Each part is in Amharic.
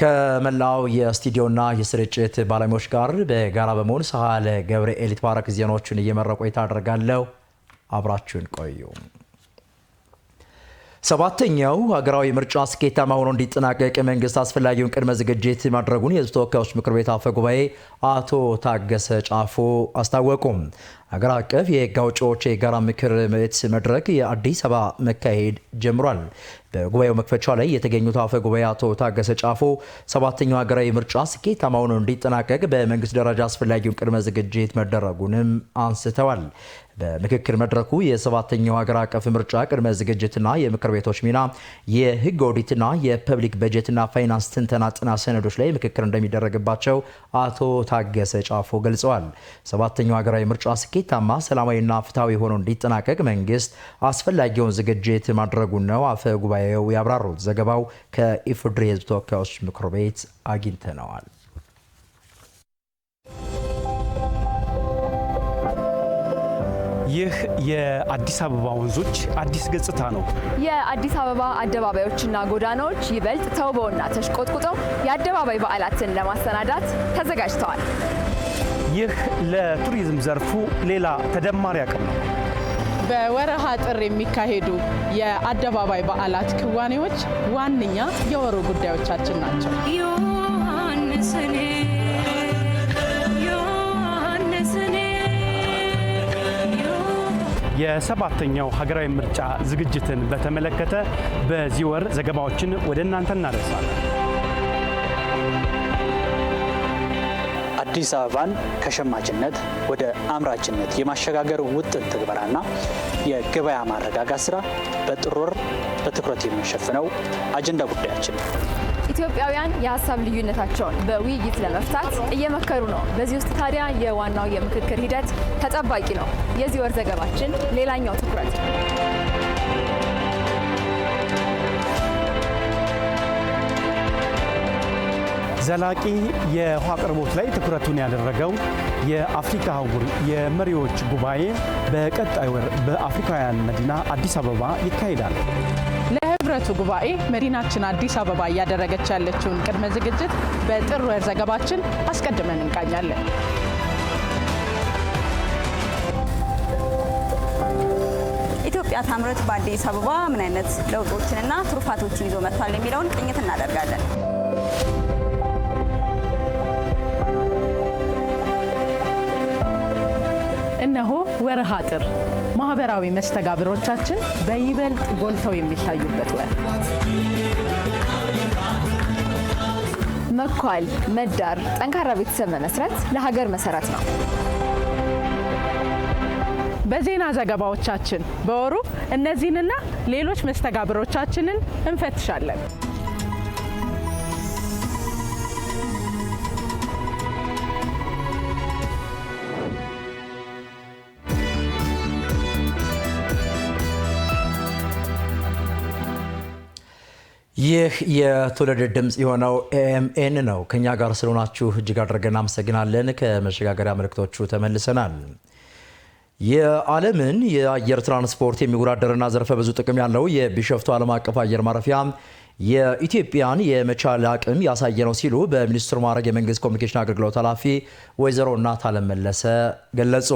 ከመላው የስቱዲዮና የስርጭት ባለሙያዎች ጋር በጋራ በመሆን ሳህለ ገብርኤል ይትባረክ ዜናዎችን እየመራ ቆይታ አደርጋለሁ። አብራችሁን ቆዩ። ሰባተኛው ሀገራዊ ምርጫ ስኬታማ ሆኖ እንዲጠናቀቅ መንግስት አስፈላጊውን ቅድመ ዝግጅት ማድረጉን የሕዝብ ተወካዮች ምክር ቤት አፈ ጉባኤ አቶ ታገሰ ጫፎ አስታወቁ። ሀገር አቀፍ የሕግ አውጪዎች የጋራ ምክር ቤት መድረክ የአዲስ አበባ መካሄድ ጀምሯል። በጉባኤው መክፈቻ ላይ የተገኙት አፈ ጉባኤ አቶ ታገሰ ጫፎ ሰባተኛው ሀገራዊ ምርጫ ስኬታማ ሆኖ እንዲጠናቀቅ በመንግስት ደረጃ አስፈላጊውን ቅድመ ዝግጅት መደረጉንም አንስተዋል። በምክክር መድረኩ የሰባተኛው ሀገር አቀፍ ምርጫ ቅድመ ዝግጅትና የምክር ቤቶች ሚና፣ የህግ ኦዲትና የፐብሊክ በጀትና ፋይናንስ ትንተና ጥናት ሰነዶች ላይ ምክክር እንደሚደረግባቸው አቶ ታገሰ ጫፎ ገልጸዋል። ሰባተኛው ሀገራዊ ምርጫ ስኬታማ፣ ሰላማዊና ፍትሐዊ ሆኖ እንዲጠናቀቅ መንግስት አስፈላጊውን ዝግጅት ማድረጉን ነው አፈ ጉባኤው ያብራሩት። ዘገባው ከኢፌዴሪ የሕዝብ ተወካዮች ምክር ቤት አግኝተነዋል። ይህ የአዲስ አበባ ወንዞች አዲስ ገጽታ ነው። የአዲስ አበባ አደባባዮችና ጎዳናዎች ይበልጥ ተውበውና ተሽቆጥቁጠው የአደባባይ በዓላትን ለማሰናዳት ተዘጋጅተዋል። ይህ ለቱሪዝም ዘርፉ ሌላ ተደማሪ አቅም ነው። በወርሃ ጥር የሚካሄዱ የአደባባይ በዓላት ክዋኔዎች ዋነኛ የወሩ ጉዳዮቻችን ናቸው። የሰባተኛው ሀገራዊ ምርጫ ዝግጅትን በተመለከተ በዚህ ወር ዘገባዎችን ወደ እናንተ እናደርሳለን። አዲስ አበባን ከሸማችነት ወደ አምራችነት የማሸጋገር ውጥን ትግበራና የገበያ ማረጋጋት ስራ በጥር ወር በትኩረት የምንሸፍነው አጀንዳ ጉዳያችን ነው። ኢትዮጵያውያን የሀሳብ ልዩነታቸውን በውይይት ለመፍታት እየመከሩ ነው። በዚህ ውስጥ ታዲያ የዋናው የምክክር ሂደት ተጠባቂ ነው። የዚህ ወር ዘገባችን ሌላኛው ትኩረት ነው። ዘላቂ የውሃ አቅርቦት ላይ ትኩረቱን ያደረገው የአፍሪካ አህጉር የመሪዎች ጉባኤ በቀጣይ ወር በአፍሪካውያን መዲና አዲስ አበባ ይካሄዳል። ለህብረቱ ጉባኤ መዲናችን አዲስ አበባ እያደረገች ያለችውን ቅድመ ዝግጅት በጥር ወር ዘገባችን አስቀድመን እንቃኛለን። ኢትዮጵያ ታምርት በአዲስ አበባ ምን አይነት ለውጦችንና ትሩፋቶችን ይዞ መጥቷል የሚለውን ቅኝት እናደርጋለን። እነሆ ወርሃ ጥር ማህበራዊ መስተጋብሮቻችን በይበልጥ ጎልተው የሚታዩበት ወር። መኳል፣ መዳር፣ ጠንካራ ቤተሰብ መመስረት ለሀገር መሰረት ነው። በዜና ዘገባዎቻችን በወሩ እነዚህንና ሌሎች መስተጋብሮቻችንን እንፈትሻለን። ይህ የትውልድ ድምጽ የሆነው ኤኤምኤን ነው። ከኛ ጋር ስለሆናችሁ እጅግ አድርገን እናመሰግናለን። ከመሸጋገሪያ መልእክቶቹ ተመልሰናል። የዓለምን የአየር ትራንስፖርት የሚወዳደርና ዘርፈ ብዙ ጥቅም ያለው የቢሾፍቱ ዓለም አቀፍ አየር ማረፊያ የኢትዮጵያን የመቻል አቅም ያሳየ ነው ሲሉ በሚኒስትሩ ማዕረግ የመንግስት ኮሚኒኬሽን አገልግሎት ኃላፊ ወይዘሮ እናታለም መለሰ ገለጹ።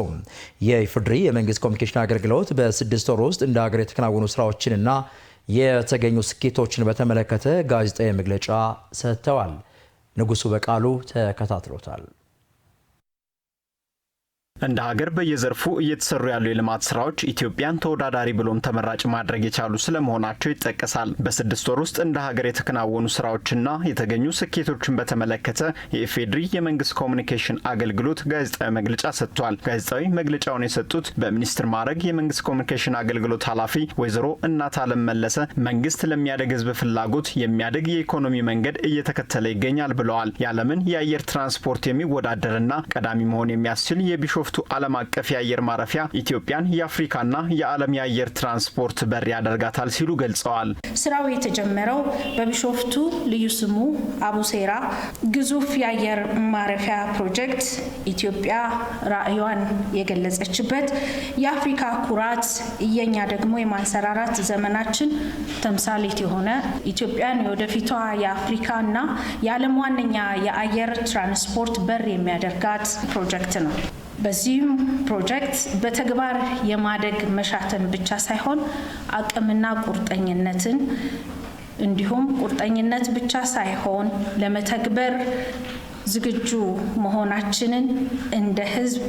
የኢፌዴሪ የመንግስት ኮሚኒኬሽን አገልግሎት በ6 ወር ውስጥ እንደ ሀገር የተከናወኑ ስራዎችንና የተገኙ ስኬቶችን በተመለከተ ጋዜጣዊ መግለጫ ሰጥተዋል። ንጉሱ በቃሉ ተከታትሎታል። እንደ ሀገር በየዘርፉ እየተሰሩ ያሉ የልማት ስራዎች ኢትዮጵያን ተወዳዳሪ ብሎም ተመራጭ ማድረግ የቻሉ ስለመሆናቸው ይጠቀሳል። በ6 ወር ውስጥ እንደ ሀገር የተከናወኑ ስራዎችና የተገኙ ስኬቶችን በተመለከተ የኢፌዴሪ የመንግስት ኮሚኒኬሽን አገልግሎት ጋዜጣዊ መግለጫ ሰጥቷል። ጋዜጣዊ መግለጫውን የሰጡት በሚኒስትር ማዕረግ የመንግስት ኮሚኒኬሽን አገልግሎት ኃላፊ ወይዘሮ እናታለም መለሰ መንግስት ለሚያደግ ህዝብ ፍላጎት የሚያደግ የኢኮኖሚ መንገድ እየተከተለ ይገኛል ብለዋል። የዓለምን የአየር ትራንስፖርት የሚወዳደርና ቀዳሚ መሆን የሚያስችል የቢሾፍቱ የቢሾፍቱ ዓለም አቀፍ የአየር ማረፊያ ኢትዮጵያን የአፍሪካና የዓለም የአየር ትራንስፖርት በር ያደርጋታል ሲሉ ገልጸዋል። ስራው የተጀመረው በቢሾፍቱ ልዩ ስሙ አቡሴራ ግዙፍ የአየር ማረፊያ ፕሮጀክት ኢትዮጵያ ራዕይዋን የገለጸችበት የአፍሪካ ኩራት የኛ ደግሞ የማንሰራራት ዘመናችን ተምሳሌት የሆነ ኢትዮጵያን የወደፊቷ የአፍሪካና የዓለም ዋነኛ የአየር ትራንስፖርት በር የሚያደርጋት ፕሮጀክት ነው። በዚህም ፕሮጀክት በተግባር የማደግ መሻትን ብቻ ሳይሆን አቅምና ቁርጠኝነትን እንዲሁም ቁርጠኝነት ብቻ ሳይሆን ለመተግበር ዝግጁ መሆናችንን እንደ ህዝብ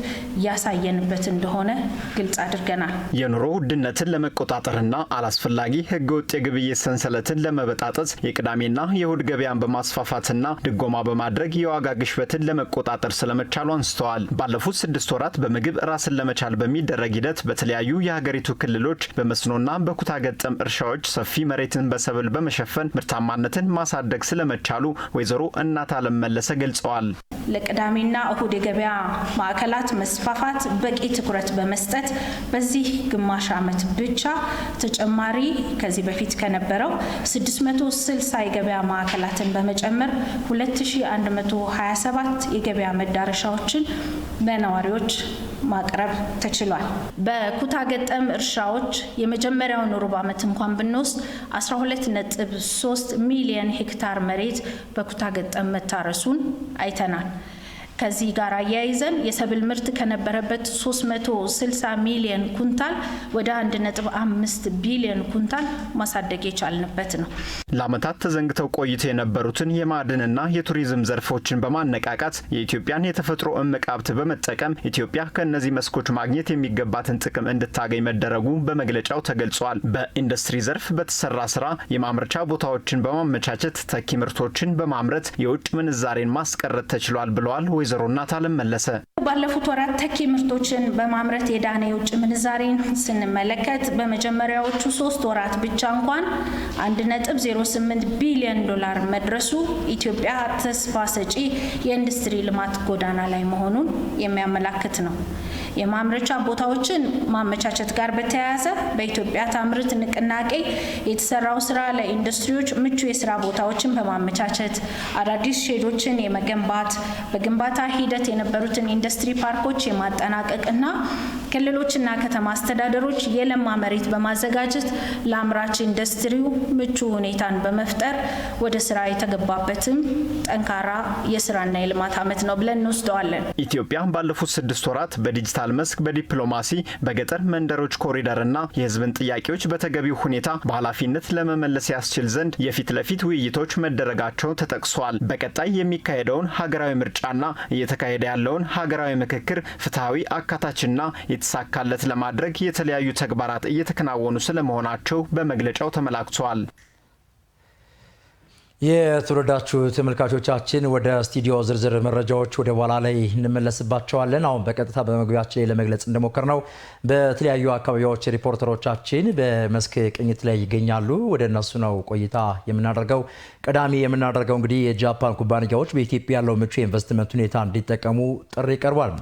ያሳየንበት እንደሆነ ግልጽ አድርገናል። የኑሮ ውድነትን ለመቆጣጠርና አላስፈላጊ ህገወጥ የግብይት ሰንሰለትን ለመበጣጠስ የቅዳሜና የእሁድ ገበያን በማስፋፋትና ድጎማ በማድረግ የዋጋ ግሽበትን ለመቆጣጠር ስለመቻሉ አንስተዋል። ባለፉት 6 ወራት በምግብ ራስን ለመቻል በሚደረግ ሂደት በተለያዩ የሀገሪቱ ክልሎች በመስኖና በኩታ ገጠም እርሻዎች ሰፊ መሬትን በሰብል በመሸፈን ምርታማነትን ማሳደግ ስለመቻሉ ወይዘሮ እናት አለም መለሰ ገልጸዋል። ለቅዳሜና እሁድ የገበያ ማዕከላት መስፋፋት በቂ ትኩረት በመስጠት በዚህ ግማሽ ዓመት ብቻ ተጨማሪ ከዚህ በፊት ከነበረው 660 የገበያ ማዕከላትን በመጨመር 2127 የገበያ መዳረሻዎችን ለነዋሪዎች ማቅረብ ተችሏል። በኩታ ገጠም እርሻዎች የመጀመሪያውን ሩብ ዓመት እንኳን ብንወስድ 12.3 ሚሊዮን ሄክታር መሬት በኩታ ገጠም መታረሱን አይተናል። ከዚህ ጋር አያይዘን የሰብል ምርት ከነበረበት 360 ሚሊዮን ኩንታል ወደ 1.5 ቢሊዮን ኩንታል ማሳደግ የቻልንበት ነው። ለዓመታት ተዘንግተው ቆይተው የነበሩትን የማዕድንና የቱሪዝም ዘርፎችን በማነቃቃት የኢትዮጵያን የተፈጥሮ እምቅ ሀብት በመጠቀም ኢትዮጵያ ከእነዚህ መስኮች ማግኘት የሚገባትን ጥቅም እንድታገኝ መደረጉ በመግለጫው ተገልጿል። በኢንዱስትሪ ዘርፍ በተሰራ ስራ የማምረቻ ቦታዎችን በማመቻቸት ተኪ ምርቶችን በማምረት የውጭ ምንዛሬን ማስቀረት ተችሏል ብለዋል ወይዘሮ እናት አለም መለሰ። ባለፉት ወራት ተኪ ምርቶችን በማምረት የዳነ የውጭ ምንዛሬን ስንመለከት በመጀመሪያዎቹ 3 ወራት ብቻ እንኳን 1.08 ቢሊዮን ዶላር መድረሱ ኢትዮጵያ ተስፋ ሰጪ የኢንዱስትሪ ልማት ጎዳና ላይ መሆኑን የሚያመላክት ነው። የማምረቻ ቦታዎችን ማመቻቸት ጋር በተያያዘ በኢትዮጵያ ታምርት ንቅናቄ የተሰራው ስራ ለኢንዱስትሪዎች ምቹ የስራ ቦታዎችን በማመቻቸት አዳዲስ ሼዶችን የመገንባት በግንባታ ሂደት የነበሩትን ኢንዱስትሪ ፓርኮች የማጠናቀቅና ክልሎችና ከተማ አስተዳደሮች የለማ መሬት በማዘጋጀት ለአምራች ኢንዱስትሪው ምቹ ሁኔታን በመፍጠር ወደ ስራ የተገባበትም ጠንካራ የስራና የልማት ዓመት ነው ብለን እንወስደዋለን። ኢትዮጵያ ባለፉት 6 ወራት በዲጂታል መስክ በዲፕሎማሲ በገጠር መንደሮች ኮሪደርና የህዝብን ጥያቄዎች በተገቢው ሁኔታ በኃላፊነት ለመመለስ ያስችል ዘንድ የፊት ለፊት ውይይቶች መደረጋቸው ተጠቅሷል። በቀጣይ የሚካሄደውን ሀገራዊ ምርጫና እየተካሄደ ያለውን ሀገራዊ ምክክር ፍትሐዊ፣ አካታችና የተሳካለት ለማድረግ የተለያዩ ተግባራት እየተከናወኑ ስለመሆናቸው በመግለጫው ተመላክቷል። የተወደዳችሁ ተመልካቾቻችን ወደ ስቱዲዮ ዝርዝር መረጃዎች ወደ በኋላ ላይ እንመለስባቸዋለን። አሁን በቀጥታ በመግቢያችን ላይ ለመግለጽ እንደሞከርነው በተለያዩ አካባቢዎች ሪፖርተሮቻችን በመስክ ቅኝት ላይ ይገኛሉ። ወደ እነሱ ነው ቆይታ የምናደርገው። ቀዳሚ የምናደርገው እንግዲህ የጃፓን ኩባንያዎች በኢትዮጵያ ያለው ምቹ የኢንቨስትመንት ሁኔታ እንዲጠቀሙ ጥሪ ቀርቧል።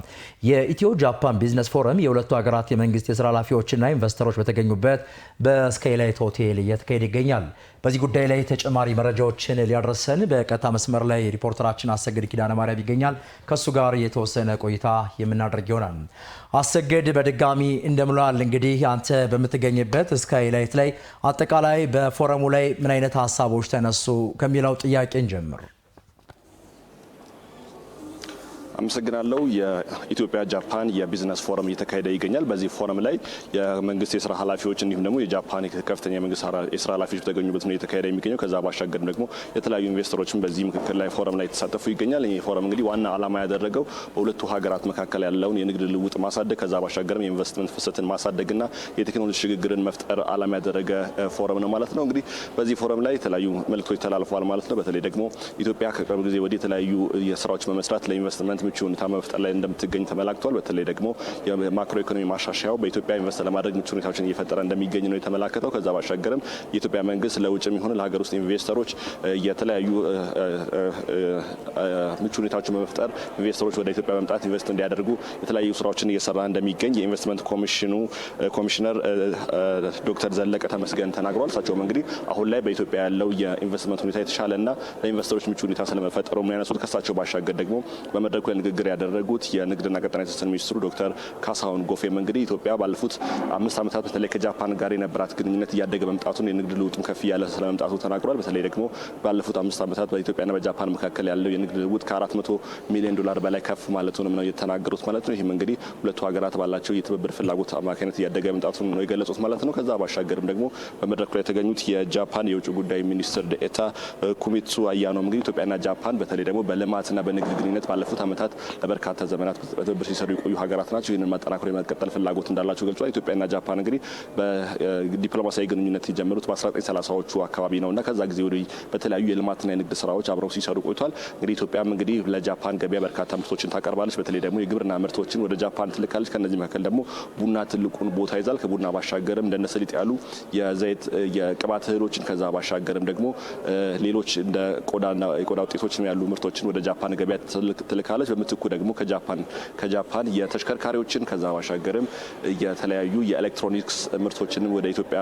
የኢትዮ ጃፓን ቢዝነስ ፎረም የሁለቱ ሀገራት የመንግስት የስራ ኃላፊዎችና ኢንቨስተሮች በተገኙበት በስካይላይት ሆቴል እየተካሄደ ይገኛል። በዚህ ጉዳይ ላይ ተጨማሪ መረጃዎችን ሊያደርሰን በቀጥታ መስመር ላይ ሪፖርተራችን አሰግድ ኪዳነ ማርያም ይገኛል። ከሱ ጋር የተወሰነ ቆይታ የምናደርግ ይሆናል። አሰግድ በድጋሚ እንደምሏል። እንግዲህ አንተ በምትገኝበት ስካይላይት ላይ አጠቃላይ በፎረሙ ላይ ምን አይነት ሀሳቦች ተነሱ ከሚለው ጥያቄ እንጀምር። አመሰግናለሁ። የኢትዮጵያ ጃፓን የቢዝነስ ፎረም እየተካሄደ ይገኛል። በዚህ ፎረም ላይ የመንግስት የስራ ኃላፊዎች እንዲሁም ደግሞ የጃፓን ከፍተኛ የመንግስት የስራ ኃላፊዎች በተገኙበት ነው እየተካሄደ የሚገኘው። ከዛ ባሻገር ደግሞ የተለያዩ ኢንቨስተሮችን በዚህ ምክክር ላይ ፎረም ላይ የተሳተፉ ይገኛል። ይህ ፎረም እንግዲህ ዋና ዓላማ ያደረገው በሁለቱ ሀገራት መካከል ያለውን የንግድ ልውውጥ ማሳደግ፣ ከዛ ባሻገርም የኢንቨስትመንት ፍሰትን ማሳደግና የቴክኖሎጂ ሽግግርን መፍጠር ዓላማ ያደረገ ፎረም ነው ማለት ነው። እንግዲህ በዚህ ፎረም ላይ የተለያዩ መልእክቶች ተላልፈዋል ማለት ነው። በተለይ ደግሞ ኢትዮጵያ ከቅርብ ጊዜ ወዲህ የተለያዩ የስራዎች በመስራት ለኢንቨስትመንት ምቹ ሁኔታ መፍጠር ላይ እንደምትገኝ ተመላክቷል። በተለይ ደግሞ የማክሮ ኢኮኖሚ ማሻሻያው በኢትዮጵያ ኢንቨስት ለማድረግ ምቹ ሁኔታዎችን እየፈጠረ እንደሚገኝ ነው የተመላከተው። ከዛ ባሻገርም የኢትዮጵያ መንግስት ለውጭም ይሁን ለሀገር ውስጥ ኢንቨስተሮች የተለያዩ ምቹ ሁኔታዎችን በመፍጠር ኢንቨስተሮች ወደ ኢትዮጵያ መምጣት ኢንቨስት እንዲያደርጉ የተለያዩ ስራዎችን እየሰራ እንደሚገኝ የኢንቨስትመንት ኮሚሽነር ዶክተር ዘለቀ ተመስገን ተናግረዋል። እሳቸውም እንግዲህ አሁን ላይ በኢትዮጵያ ያለው የኢንቨስትመንት ሁኔታ የተሻለና ለኢንቨስተሮች ምቹ ሁኔታ ስለመፈጠሩ ነው ያነሱት። ከሳቸው ባሻገር ደግሞ በመድረኩ ላይ ንግግር ያደረጉት የንግድና ቀጣናዊ ትስስር ሚኒስትሩ ዶክተር ካሳሁን ጎፌም እንግዲህ ኢትዮጵያ ባለፉት 5 ዓመታት በተለይ ከጃፓን ጋር የነበራት ግንኙነት እያደገ መምጣቱን የንግድ ልውውጥም ከፍ ያለ ስለመምጣቱ ተናግሯል። በተለይ ደግሞ ባለፉት 5 ዓመታት በኢትዮጵያና በጃፓን መካከል ያለው የንግድ ልውውጥ ከ400 ሚሊዮን ዶላር በላይ ከፍ ማለቱንም ነው የተናገሩት ማለት ነው። ይህም እንግዲህ ሁለቱ ሀገራት ባላቸው የትብብር ፍላጎት አማካኝነት እያደገ መምጣቱን ነው የገለጹት ማለት ነው። ከዛ ባሻገርም ደግሞ በመድረኩ ላይ የተገኙት የጃፓን የውጭ ጉዳይ ሚኒስትር ዴኤታ ኩሚትሱ አያኖ እንግዲህ ኢትዮጵያና ጃፓን በተለይ ደግሞ በልማትና በንግድ ግንኙነት ባለፉት ዓመታት ለበርካታ ዘመናት በትብብር ሲሰሩ የቆዩ ሀገራት ናቸው። ይህንን ማጠናከር የመቀጠል ፍላጎት እንዳላቸው ገልጿል። ኢትዮጵያና ጃፓን እንግዲህ በዲፕሎማሲያዊ ግንኙነት የጀመሩት በ1930ዎቹ አካባቢ ነውና ከዛ ጊዜ ወዲህ በተለያዩ የልማትና የንግድ ስራዎች አብረው ሲሰሩ ቆይቷል። እንግዲህ ኢትዮጵያም እንግዲህ ለጃፓን ገበያ በርካታ ምርቶችን ታቀርባለች። በተለይ ደግሞ የግብርና ምርቶችን ወደ ጃፓን ትልካለች። ከነዚህ መካከል ደግሞ ቡና ትልቁን ቦታ ይዛል። ከቡና ባሻገርም እንደነ ሰሊጥ ያሉ የዘይት የቅባት እህሎችን ከዛ ባሻገርም ደግሞ ሌሎች እንደ ቆዳና የቆዳ ውጤቶችን ያሉ ምርቶችን ወደ ጃፓን ገበያ ትልካለች። በምትኩ ደግሞ ከጃፓን የተሽከርካሪዎችን ከዛ ባሻገርም የተለያዩ የኤሌክትሮኒክስ ምርቶችንም ወደ ኢትዮጵያ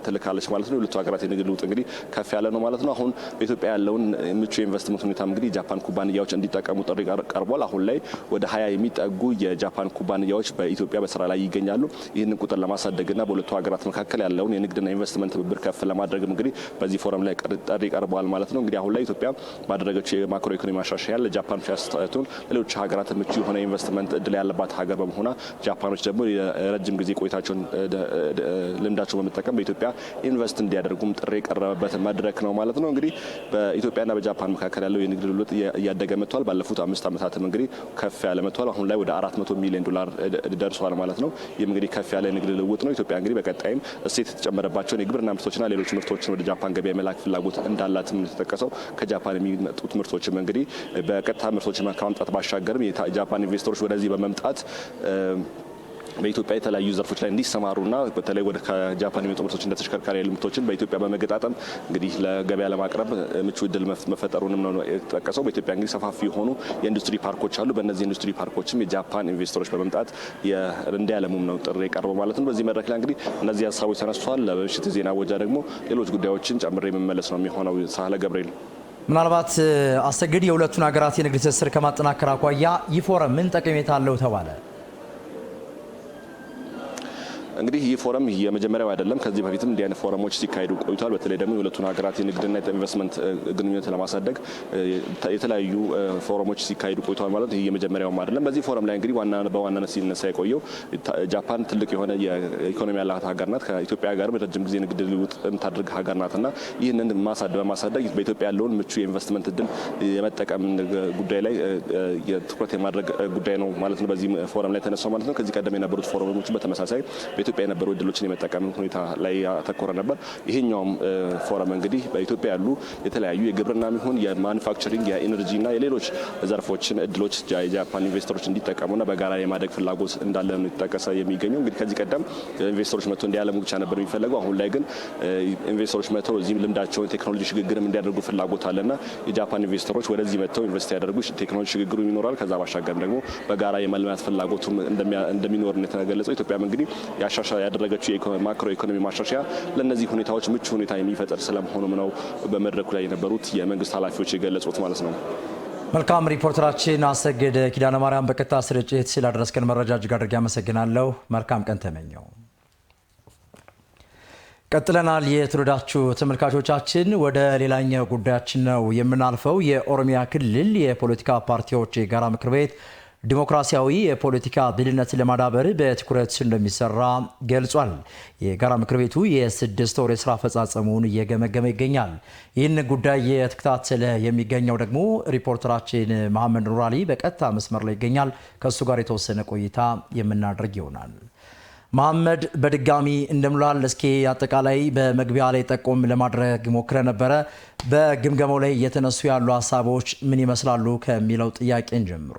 ትልካለች ማለት ነው። የሁለቱ ሀገራት የንግድ ልውውጥ እንግዲህ ከፍ ያለ ነው ማለት ነው። አሁን በኢትዮጵያ ያለውን ምቹ የኢንቨስትመንት ሁኔታ እንግዲህ ጃፓን ኩባንያዎች እንዲጠቀሙ ጥሪ ቀርቧል። አሁን ላይ ወደ 20 የሚጠጉ የጃፓን ኩባንያዎች በኢትዮጵያ በስራ ላይ ይገኛሉ። ይህንን ቁጥር ለማሳደግና በሁለቱ ሀገራት መካከል ያለውን የንግድና ኢንቨስትመንት ትብብር ከፍ ለማድረግ እንግዲህ በዚህ ፎረም ላይ ጥሪ ቀርቧል ማለት ነው። እንግዲህ አሁን ላይ ኢትዮጵያ ባደረገችው የማክሮ ኢኮኖሚ ማሻሻያ ለጃፓን ሲያስተያዩን ሌሎች ሀገራት ምቹ የሆነ ኢንቨስትመንት እድል ያለባት ሀገር በመሆኗ ጃፓኖች ደግሞ የረጅም ጊዜ ቆይታቸውን ልምዳቸውን በመጠቀም በኢትዮጵያ ኢንቨስት እንዲያደርጉም ጥሪ የቀረበበት መድረክ ነው ማለት ነው። እንግዲህ በኢትዮጵያና በጃፓን መካከል ያለው የንግድ ልውውጥ እያደገ መጥቷል። ባለፉት 5 ዓመታትም እንግዲህ ከፍ ያለ መጥቷል። አሁን ላይ ወደ 400 ሚሊዮን ዶላር ደርሷል ማለት ነው። ይህም እንግዲህ ከፍ ያለ የንግድ ልውውጥ ነው። ኢትዮጵያ እንግዲህ በቀጣይም እሴት የተጨመረባቸውን የግብርና ምርቶችና ሌሎች ምርቶችን ወደ ጃፓን ገበያ የመላክ ፍላጎት እንዳላትም የተጠቀሰው ከጃፓን የሚመጡት ምርቶችም እንግዲህ በቀጥታ ምርቶችን ከማምጣት ባሻገርም የጃፓን ኢንቨስተሮች ወደዚህ በመምጣት በኢትዮጵያ የተለያዩ ዘርፎች ላይ እንዲሰማሩና በተለይ ወደ ከጃፓን የሚመጡ ምርቶች እንደ ተሽከርካሪ ያሉ ምርቶችን በኢትዮጵያ በመገጣጠም እንግዲህ ለገበያ ለማቅረብ ምቹ እድል መፈጠሩንም ነው የተጠቀሰው። በኢትዮጵያ እንግዲህ ሰፋፊ የሆኑ የኢንዱስትሪ ፓርኮች አሉ። በእነዚህ ኢንዱስትሪ ፓርኮችም የጃፓን ኢንቨስተሮች በመምጣት እንዲያለሙም ነው ጥሪ የቀረበው ማለት ነው። በዚህ መድረክ ላይ እንግዲህ እነዚህ ሀሳቦች ተነስቷል። ለምሽት ዜና ወጃ ደግሞ ሌሎች ጉዳዮችን ጨምሬ የመመለስ ነው የሚሆነው። ሳህለ ገብርኤል። ምናልባት አሰግድ የሁለቱን ሀገራት የንግድ ትስስር ከማጠናከር አኳያ ይህ ፎረም ምን ጠቀሜታ አለው ተባለ? እንግዲህ ይህ ፎረም የመጀመሪያው አይደለም። ከዚህ በፊትም እንዲህ አይነት ፎረሞች ሲካሄዱ ቆይቷል። በተለይ ደግሞ የሁለቱን ሀገራት የንግድና ኢንቨስትመንት ግንኙነት ለማሳደግ የተለያዩ ፎረሞች ሲካሄዱ ቆይቷል ማለት ይህ የመጀመሪያውም አይደለም። በዚህ ፎረም ላይ እንግዲህ በዋናነት ሲነሳ የቆየው ጃፓን ትልቅ የሆነ የኢኮኖሚ ያላት ሀገር ናት። ከኢትዮጵያ ጋርም ረጅም ጊዜ ንግድ ልውውጥ የምታደርግ ሀገር ናትና ይህንን በማሳደግ በኢትዮጵያ ያለውን ምቹ የኢንቨስትመንት እድል የመጠቀም ጉዳይ ላይ ትኩረት የማድረግ ጉዳይ ነው ማለት ነው። በዚህ ፎረም ላይ ተነሳው ማለት ነው። ከዚህ ቀደም የነበሩት ፎረሞች በተመሳሳይ በኢትዮጵያ የነበሩ እድሎችን የመጠቀም ሁኔታ ላይ ያተኮረ ነበር። ይሄኛውም ፎረም እንግዲህ በኢትዮጵያ ያሉ የተለያዩ የግብርናም ይሁን የማኑፋክቸሪንግ የኢነርጂና የሌሎች ዘርፎችን እድሎች የጃፓን ኢንቨስተሮች እንዲጠቀሙና በጋራ የማደግ ፍላጎት እንዳለ ነው የተጠቀሰ የሚገኘው። እንግዲህ ከዚህ ቀደም ኢንቨስተሮች መጥተው እንዲያለሙ ብቻ ነበር የሚፈለገው። አሁን ላይ ግን ኢንቨስተሮች መጥተው እዚህም ልምዳቸውን ቴክኖሎጂ ሽግግርም እንዲያደርጉ ፍላጎት አለና የጃፓን ኢንቨስተሮች ወደዚህ መጥተው ኢንቨስት ያደርጉ ቴክኖሎጂ ሽግግሩ ይኖራል። ከዛ ባሻገር ደግሞ በጋራ የመልማት ፍላጎቱም እንደሚኖር ነው የተገለጸው። ኢትዮጵያም እንግዲህ ያደረገችው የማክሮ ኢኮኖሚ ማሻሻያ ለነዚህ ሁኔታዎች ምቹ ሁኔታ የሚፈጥር ስለመሆኑም ነው በመድረኩ ላይ የነበሩት የመንግስት ኃላፊዎች የገለጹት ማለት ነው። መልካም ሪፖርተራችን አሰግድ ኪዳነ ማርያም በቀጥታ ስርጭት ስላደረስከን መረጃ እጅግ አድርጌ አመሰግናለሁ። መልካም ቀን ተመኘው። ቀጥለናል። የተወደዳችሁ ተመልካቾቻችን ወደ ሌላኛው ጉዳያችን ነው የምናልፈው። የኦሮሚያ ክልል የፖለቲካ ፓርቲዎች የጋራ ምክር ቤት ዲሞክራሲያዊ የፖለቲካ ብልህነትን ለማዳበር በትኩረት እንደሚሰራ ገልጿል። የጋራ ምክር ቤቱ የ6 ወር የስራ አፈጻጸሙን እየገመገመ ይገኛል። ይህን ጉዳይ የተከታተለ የሚገኘው ደግሞ ሪፖርተራችን መሐመድ ኑራሊ በቀጥታ መስመር ላይ ይገኛል። ከእሱ ጋር የተወሰነ ቆይታ የምናደርግ ይሆናል። መሐመድ በድጋሚ እንደምላል እስኪ አጠቃላይ በመግቢያ ላይ ጠቆም ለማድረግ ሞክረ ነበረ። በግምገማው ላይ እየተነሱ ያሉ ሀሳቦች ምን ይመስላሉ ከሚለው ጥያቄ እንጀምሩ።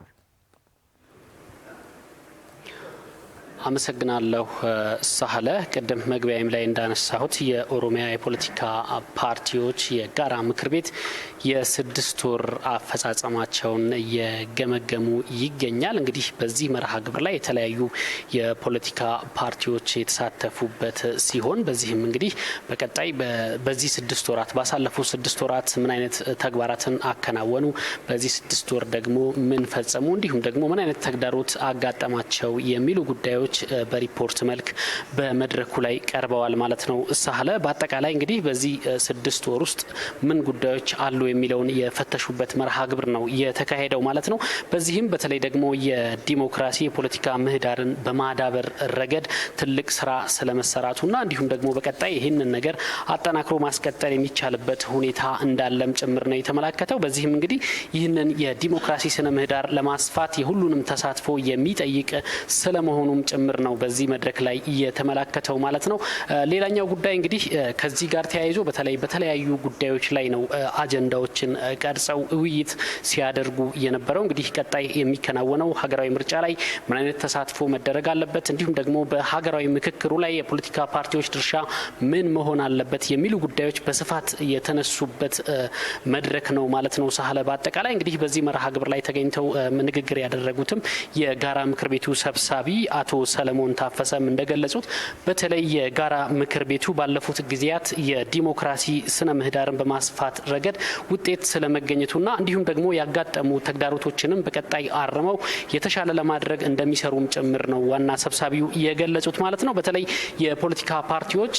አመሰግናለሁ ሳህለ። ቅድም መግቢያም ላይ እንዳነሳሁት የኦሮሚያ የፖለቲካ ፓርቲዎች የጋራ ምክር ቤት የ6 ወር አፈጻጸማቸውን እየገመገሙ ይገኛል። እንግዲህ በዚህ መርሃ ግብር ላይ የተለያዩ የፖለቲካ ፓርቲዎች የተሳተፉበት ሲሆን በዚህም እንግዲህ በቀጣይ በዚህ 6 ወራት ባሳለፉ 6 ወራት ምን አይነት ተግባራትን አከናወኑ፣ በዚህ 6 ወር ደግሞ ምን ፈጸሙ፣ እንዲሁም ደግሞ ምን አይነት ተግዳሮት አጋጠማቸው የሚሉ ጉዳዮች በሪፖርት መልክ በመድረኩ ላይ ቀርበዋል ማለት ነው። ሳህለ በአጠቃላይ እንግዲህ በዚህ 6 ወር ውስጥ ምን ጉዳዮች አሉ የሚለውን የፈተሹበት መርሃ ግብር ነው የተካሄደው ማለት ነው። በዚህም በተለይ ደግሞ የዲሞክራሲ የፖለቲካ ምህዳርን በማዳበር ረገድ ትልቅ ስራ ስለመሰራቱና እንዲሁም ደግሞ በቀጣይ ይህንን ነገር አጠናክሮ ማስቀጠል የሚቻልበት ሁኔታ እንዳለም ጭምር ነው የተመላከተው። በዚህም እንግዲህ ይህንን የዲሞክራሲ ስነ ምህዳር ለማስፋት የሁሉንም ተሳትፎ የሚጠይቅ ስለመሆኑም ጭምር ነው በዚህ መድረክ ላይ የተመላከተው ማለት ነው። ሌላኛው ጉዳይ እንግዲህ ከዚህ ጋር ተያይዞ በተለያዩ ጉዳዮች ላይ ነው አጀንዳዎችን ቀርጸው ውይይት ሲያደርጉ የነበረው። እንግዲህ ቀጣይ የሚከናወነው ሀገራዊ ምርጫ ላይ ምን አይነት ተሳትፎ መደረግ አለበት፣ እንዲሁም ደግሞ በሀገራዊ ምክክሩ ላይ የፖለቲካ ፓርቲዎች ድርሻ ምን መሆን አለበት የሚሉ ጉዳዮች በስፋት የተነሱበት መድረክ ነው ማለት ነው። ሳህለ በአጠቃላይ እንግዲህ በዚህ መርሃ ግብር ላይ ተገኝተው ንግግር ያደረጉትም የጋራ ምክር ቤቱ ሰብሳቢ አቶ ሰለሞን ታፈሰም እንደገለጹት በተለይ የጋራ ምክር ቤቱ ባለፉት ጊዜያት የዲሞክራሲ ስነ ምህዳርን በማስፋት ረገድ ውጤት ስለመገኘቱና እንዲሁም ደግሞ ያጋጠሙ ተግዳሮቶችንም በቀጣይ አርመው የተሻለ ለማድረግ እንደሚሰሩም ጭምር ነው ዋና ሰብሳቢው የገለጹት ማለት ነው። በተለይ የፖለቲካ ፓርቲዎች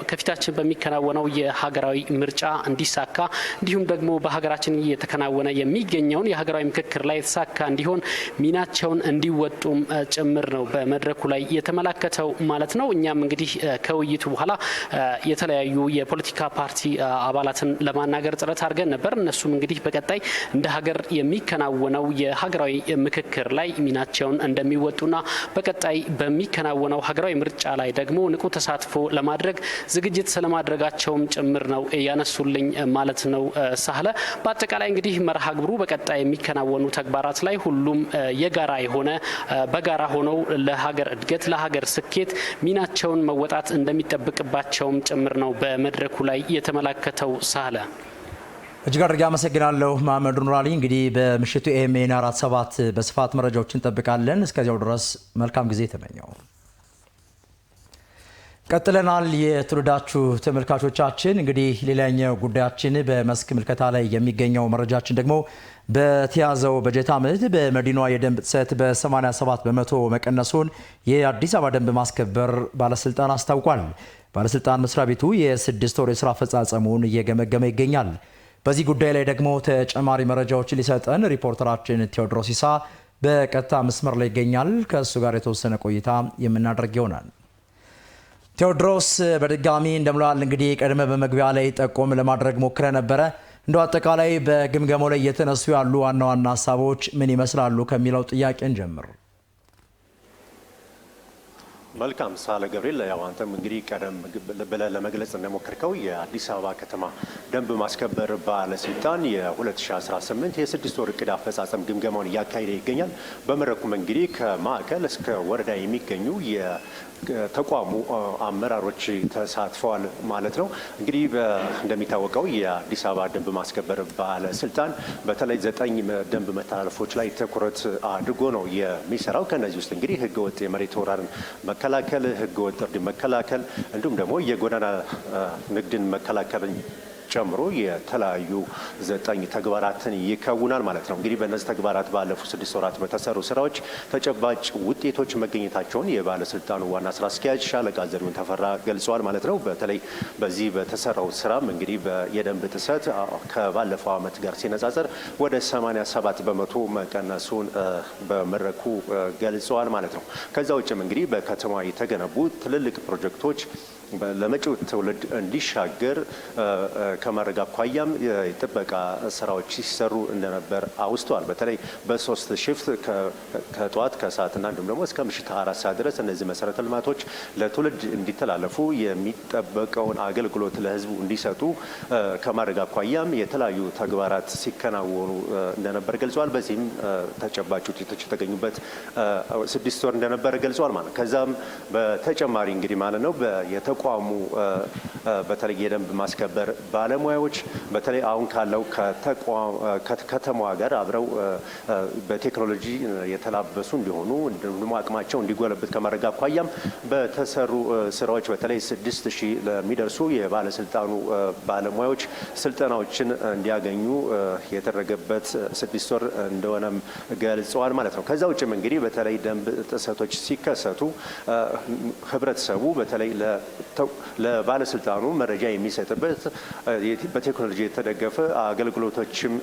ከፊታችን በሚከናወነው የሀገራዊ ምርጫ እንዲሳካ እንዲሁም ደግሞ በሀገራችን እየተከናወነ የሚገኘውን የሀገራዊ ምክክር ላይ የተሳካ እንዲሆን ሚናቸውን እንዲወጡም ጭምር ነው በመድረኩ ላይ የተመላከተው ማለት ነው። እኛም እንግዲህ ከውይይቱ በኋላ የተለያዩ የፖለቲካ ፓርቲ አባላትን ለማናገር ጥረት አድርገን ነበር። እነሱም እንግዲህ በቀጣይ እንደ ሀገር የሚከናወነው የሀገራዊ ምክክር ላይ ሚናቸውን እንደሚወጡና በቀጣይ በሚከናወነው ሀገራዊ ምርጫ ላይ ደግሞ ንቁ ተሳትፎ ለማድረግ ዝግጅት ስለማድረጋቸውም ጭምር ነው ያነሱልኝ ማለት ነው። ሳህለ በአጠቃላይ እንግዲህ መርሃ ግብሩ በቀጣይ የሚከናወኑ ተግባራት ላይ ሁሉም የጋራ የሆነ በጋራ ሆነው ለሀገር እድገት ለሀገር ስኬት ሚናቸውን መወጣት እንደሚጠብቅባቸውም ጭምር ነው በመድረኩ ላይ የተመላከተው። ሳህለ እጅግ አድርጌ አመሰግናለሁ መሐመድ ኑራሊ። እንግዲህ በምሽቱ ኤኤምኤን 47 በስፋት መረጃዎችን እንጠብቃለን። እስከዚያው ድረስ መልካም ጊዜ ተመኘው። ቀጥለናል። የተወደዳችሁ ተመልካቾቻችን እንግዲህ ሌላኛው ጉዳያችን በመስክ ምልከታ ላይ የሚገኘው መረጃችን ደግሞ በተያዘው በጀት ዓመት በመዲናዋ የደንብ ጥሰት በ87 በመቶ መቀነሱን የአዲስ አበባ ደንብ ማስከበር ባለስልጣን አስታውቋል። ባለስልጣን መስሪያ ቤቱ የ6 ወር የስራ አፈጻጸሙን እየገመገመ ይገኛል። በዚህ ጉዳይ ላይ ደግሞ ተጨማሪ መረጃዎችን ሊሰጠን ሪፖርተራችን ቴዎድሮስ ይሳ በቀጥታ መስመር ላይ ይገኛል። ከእሱ ጋር የተወሰነ ቆይታ የምናደርግ ይሆናል። ቴዎድሮስ በድጋሚ እንደምሏል። እንግዲህ ቀድመ በመግቢያ ላይ ጠቆም ለማድረግ ሞክረ ነበረ። እንደው አጠቃላይ በግምገማው ላይ እየተነሱ ያሉ ዋና ዋና ሀሳቦች ምን ይመስላሉ ከሚለው ጥያቄ እንጀምር። መልካም ሳለ ገብርኤል፣ ያው አንተም እንግዲህ ቀደም ብለህ ለመግለጽ እንደሞከርከው የአዲስ አበባ ከተማ ደንብ ማስከበር ባለስልጣን የ2018 የ6 ወር እቅድ አፈጻጸም ግምገማውን እያካሄደ ይገኛል። በመድረኩም እንግዲህ ከማዕከል እስከ ወረዳ የሚገኙ ተቋሙ አመራሮች ተሳትፈዋል ማለት ነው። እንግዲህ እንደሚታወቀው የአዲስ አበባ ደንብ ማስከበር ባለስልጣን በተለይ 9 ደንብ መተላለፎች ላይ ትኩረት አድርጎ ነው የሚሰራው። ከነዚህ ውስጥ እንግዲህ ህገወጥ የመሬት ወራርን መከላከል፣ ህገወጥ እርድ መከላከል እንዲሁም ደግሞ የጎዳና ንግድን መከላከልን ጨምሮ የተለያዩ 9 ተግባራትን ይከውናል ማለት ነው። እንግዲህ በእነዚህ ተግባራት ባለፉት 6 ወራት በተሰሩ ስራዎች ተጨባጭ ውጤቶች መገኘታቸውን የባለስልጣኑ ዋና ስራ አስኪያጅ ሻለቃ ዘሪሁን ተፈራ ገልጸዋል ማለት ነው። በተለይ በዚህ በተሰራው ስራም እንግዲህ የደንብ ጥሰት ከባለፈው ዓመት ጋር ሲነጻጸር ወደ 87 በመቶ መቀነሱን በመድረኩ ገልጸዋል ማለት ነው። ከዛ ውጭም እንግዲህ በከተማ የተገነቡ ትልልቅ ፕሮጀክቶች ለመጪው ትውልድ እንዲሻገር ከማድረግ አኳያም የጥበቃ ስራዎች ሲሰሩ እንደነበር አውስተዋል። በተለይ በ3 ሽፍት ከጠዋት ከሰዓትና እንዲሁም ደግሞ እስከ ምሽት 4 ሰዓት ድረስ እነዚህ መሰረተ ልማቶች ለትውልድ እንዲተላለፉ የሚጠበቀውን አገልግሎት ለህዝቡ እንዲሰጡ ከማድረግ አኳያም የተለያዩ ተግባራት ሲከናወኑ እንደነበር ገልጸዋል። በዚህም ተጨባጭ ውጤቶች የተገኙበት 6 ወር እንደነበር ገልጸዋል ማለት ነው። ከዛም በተጨማሪ እንግዲህ ማለት ነው የተቋሙ በተለይ የደንብ ማስከበር ባለሙያዎች በተለይ አሁን ካለው ከተማዋ ጋር አብረው በቴክኖሎጂ የተላበሱ እንዲሆኑ እንዲሁም አቅማቸው እንዲጎለብት ከማድረግ አኳያም በተሰሩ ስራዎች በተለይ 6000 ለሚደርሱ የባለስልጣኑ ባለሙያዎች ስልጠናዎችን እንዲያገኙ የተደረገበት 6 ወር እንደሆነም ገልጸዋል ማለት ነው። ከዛ ውጭም እንግዲህ በተለይ ደንብ ጥሰቶች ሲከሰቱ ህብረተሰቡ በተለይ ለባለስልጣኑ መረጃ የሚሰጥበት በቴክኖሎጂ የተደገፈ አገልግሎቶችም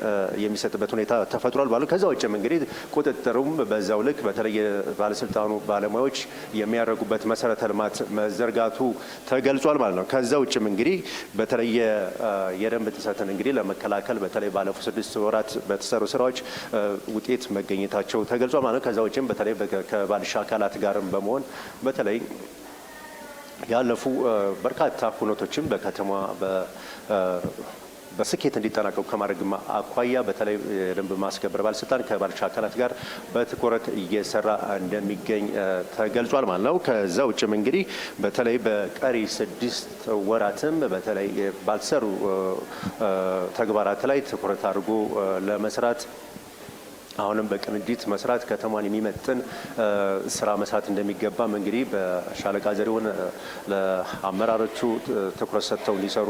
የሚሰጥበት ሁኔታ ተፈጥሯል ባሉ። ከዛ ውጭም እንግዲህ ቁጥጥሩም በዛው ልክ በተለይ ባለስልጣኑ ባለሙያዎች የሚያደርጉበት መሰረተ ልማት መዘርጋቱ ተገልጿል ማለት ነው። ከዛ ውጭም እንግዲህ በተለይ የደንብ ጥሰትን እንግዲህ ለመከላከል በተለይ ባለፉት 6 ወራት በተሰሩ ስራዎች ውጤት መገኘታቸው ተገልጿል ማለት ነው። ከዛ ውጭም በተለይ ከባለድርሻ አካላት ጋርም በመሆን በተለይ ያለፉ በርካታ ሁነቶችን በከተማ በስኬት እንዲጠናቀቁ ከማድረግ አኳያ በተለይ የደንብ ማስከበር ባለስልጣን ከባለድርሻ አካላት ጋር በትኩረት እየሰራ እንደሚገኝ ተገልጿል ማለት ነው። ከዛ ውጭም እንግዲህ በተለይ በቀሪ 6 ወራትም በተለይ ባልሰሩ ተግባራት ላይ ትኩረት አድርጎ ለመስራት አሁንም በቅንጅት መስራት ከተማን የሚመጥን ስራ መስራት እንደሚገባም እንግዲህ በሻለቃ ዘሪሁን ለአመራሮቹ ትኩረት ሰጥተው እንዲሰሩ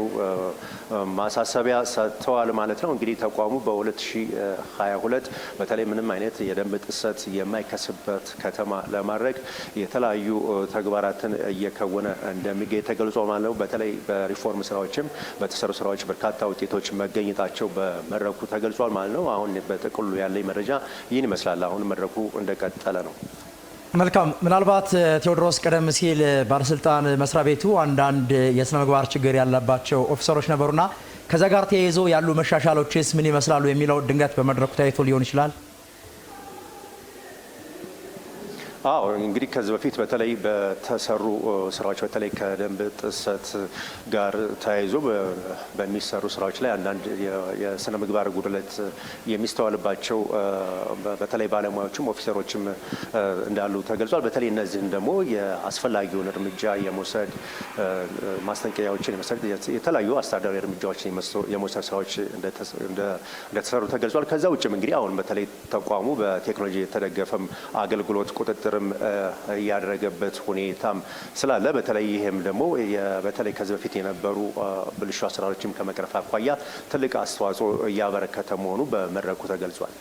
ማሳሰቢያ ሰጥተዋል ማለት ነው። እንግዲህ ተቋሙ በ2022 በተለይ ምንም አይነት የደንብ ጥሰት የማይከስበት ከተማ ለማድረግ የተለያዩ ተግባራትን እየከወነ እንደሚገኝ ተገልጿል ማለት ነው። በተለይ በሪፎርም ስራዎችም በተሰሩ ስራዎች በርካታ ውጤቶች መገኘታቸው በመድረኩ ተገልጿል ማለት ነው። አሁን በጥቅሉ ያለኝ መረጃ ይህን ይመስላል። አሁን መድረኩ እንደቀጠለ ነው። መልካም። ምናልባት ቴዎድሮስ ቀደም ሲል ባለስልጣን መስሪያ ቤቱ አንዳንድ የስነ ምግባር ችግር ያለባቸው ኦፊሰሮች ነበሩና ከዛ ጋር ተያይዞ ያሉ መሻሻሎችስ ምን ይመስላሉ የሚለው ድንገት በመድረኩ ታይቶ ሊሆን ይችላል? አዎ እንግዲህ ከዚህ በፊት በተለይ በተሰሩ ስራዎች በተለይ ከደንብ ጥሰት ጋር ተያይዞ በሚሰሩ ስራዎች ላይ አንዳንድ የስነ ምግባር ጉድለት የሚስተዋልባቸው በተለይ ባለሙያዎችም ኦፊሰሮችም እንዳሉ ተገልጿል። በተለይ እነዚህን ደግሞ የአስፈላጊውን እርምጃ የመውሰድ ማስጠንቀቂያዎችን የመውሰድ የተለያዩ አስተዳደራዊ እርምጃዎችን የመውሰድ ስራዎች እንደተሰሩ ተገልጿል። ከዛ ውጭም እንግዲህ አሁን በተለይ ተቋሙ በቴክኖሎጂ የተደገፈም አገልግሎት ቁጥጥር እያደረገበት ሁኔታም ስላለ በተለይ ይሄም ደግሞ በተለይ ከዚህ በፊት የነበሩ ብልሹ አሰራሮችም ከመቅረፍ አኳያ ትልቅ አስተዋጽኦ እያበረከተ መሆኑ በመድረኩ ተገልጿል።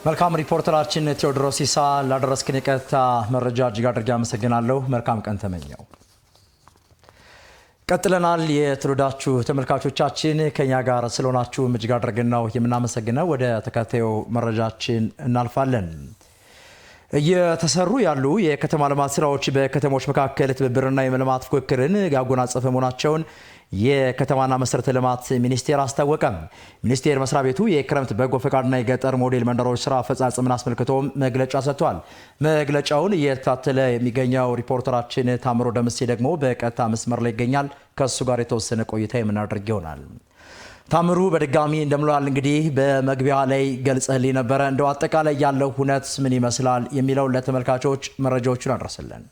መልካም ሪፖርተራችን ቴዎድሮስ ሲሳ ላደረስክን የቀጥታ መረጃ እጅግ አድርጌ አመሰግናለሁ። መልካም ቀን ተመኘው። ቀጥለናል። የተወደዳችሁ ተመልካቾቻችን ከኛ ጋር ስለሆናችሁ እጅግ አድርገን ነው የምናመሰግነው። ወደ ተከታዩ መረጃችን እናልፋለን። እየተሰሩ ያሉ የከተማ ልማት ስራዎች በከተሞች መካከል ትብብርና የልማት ፉክክርን ያጎናጸፈ መሆናቸውን የከተማና መሰረተ ልማት ሚኒስቴር አስታወቀ። ሚኒስቴር መስሪያ ቤቱ የክረምት በጎ ፈቃድና የገጠር ሞዴል መንደሮች ስራ አፈጻጸምን አስመልክቶ መግለጫ ሰጥቷል። መግለጫውን እየተከታተለ የሚገኘው ሪፖርተራችን ታምሮ ደምሴ ደግሞ በቀጥታ መስመር ላይ ይገኛል። ከሱ ጋር የተወሰነ ቆይታ የምናደርግ ይሆናል። ታምሩ በድጋሚ እንደምሏል እንግዲህ በመግቢያ ላይ ገልጸህልኝ ነበረ። እንደው አጠቃላይ ያለው ሁነት ምን ይመስላል የሚለው ለተመልካቾች መረጃዎቹን አድርሰልን።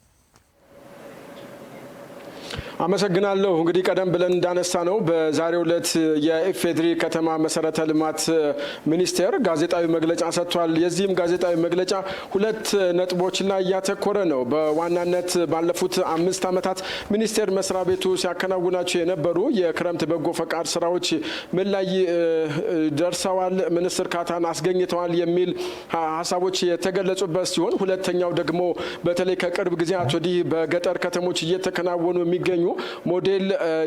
አመሰግናለሁ። እንግዲህ ቀደም ብለን እንዳነሳ ነው በዛሬው ዕለት የኢፌድሪ ከተማ መሰረተ ልማት ሚኒስቴር ጋዜጣዊ መግለጫ ሰጥቷል። የዚህም ጋዜጣዊ መግለጫ 2 ነጥቦች ላይ ያተኮረ ነው። በዋናነት ባለፉት 5 ዓመታት ሚኒስቴር መስሪያ ቤቱ ሲያከናውናቸው የነበሩ የክረምት በጎ ፈቃድ ስራዎች ምን ላይ ደርሰዋል፣ ምንስ እርካታን አስገኝተዋል የሚል ሀሳቦች የተገለጹበት ሲሆን ሁለተኛው ደግሞ በተለይ ከቅርብ ጊዜያት ወዲህ በገጠር ከተሞች እየተከናወኑ የሚገኙ ሞዴል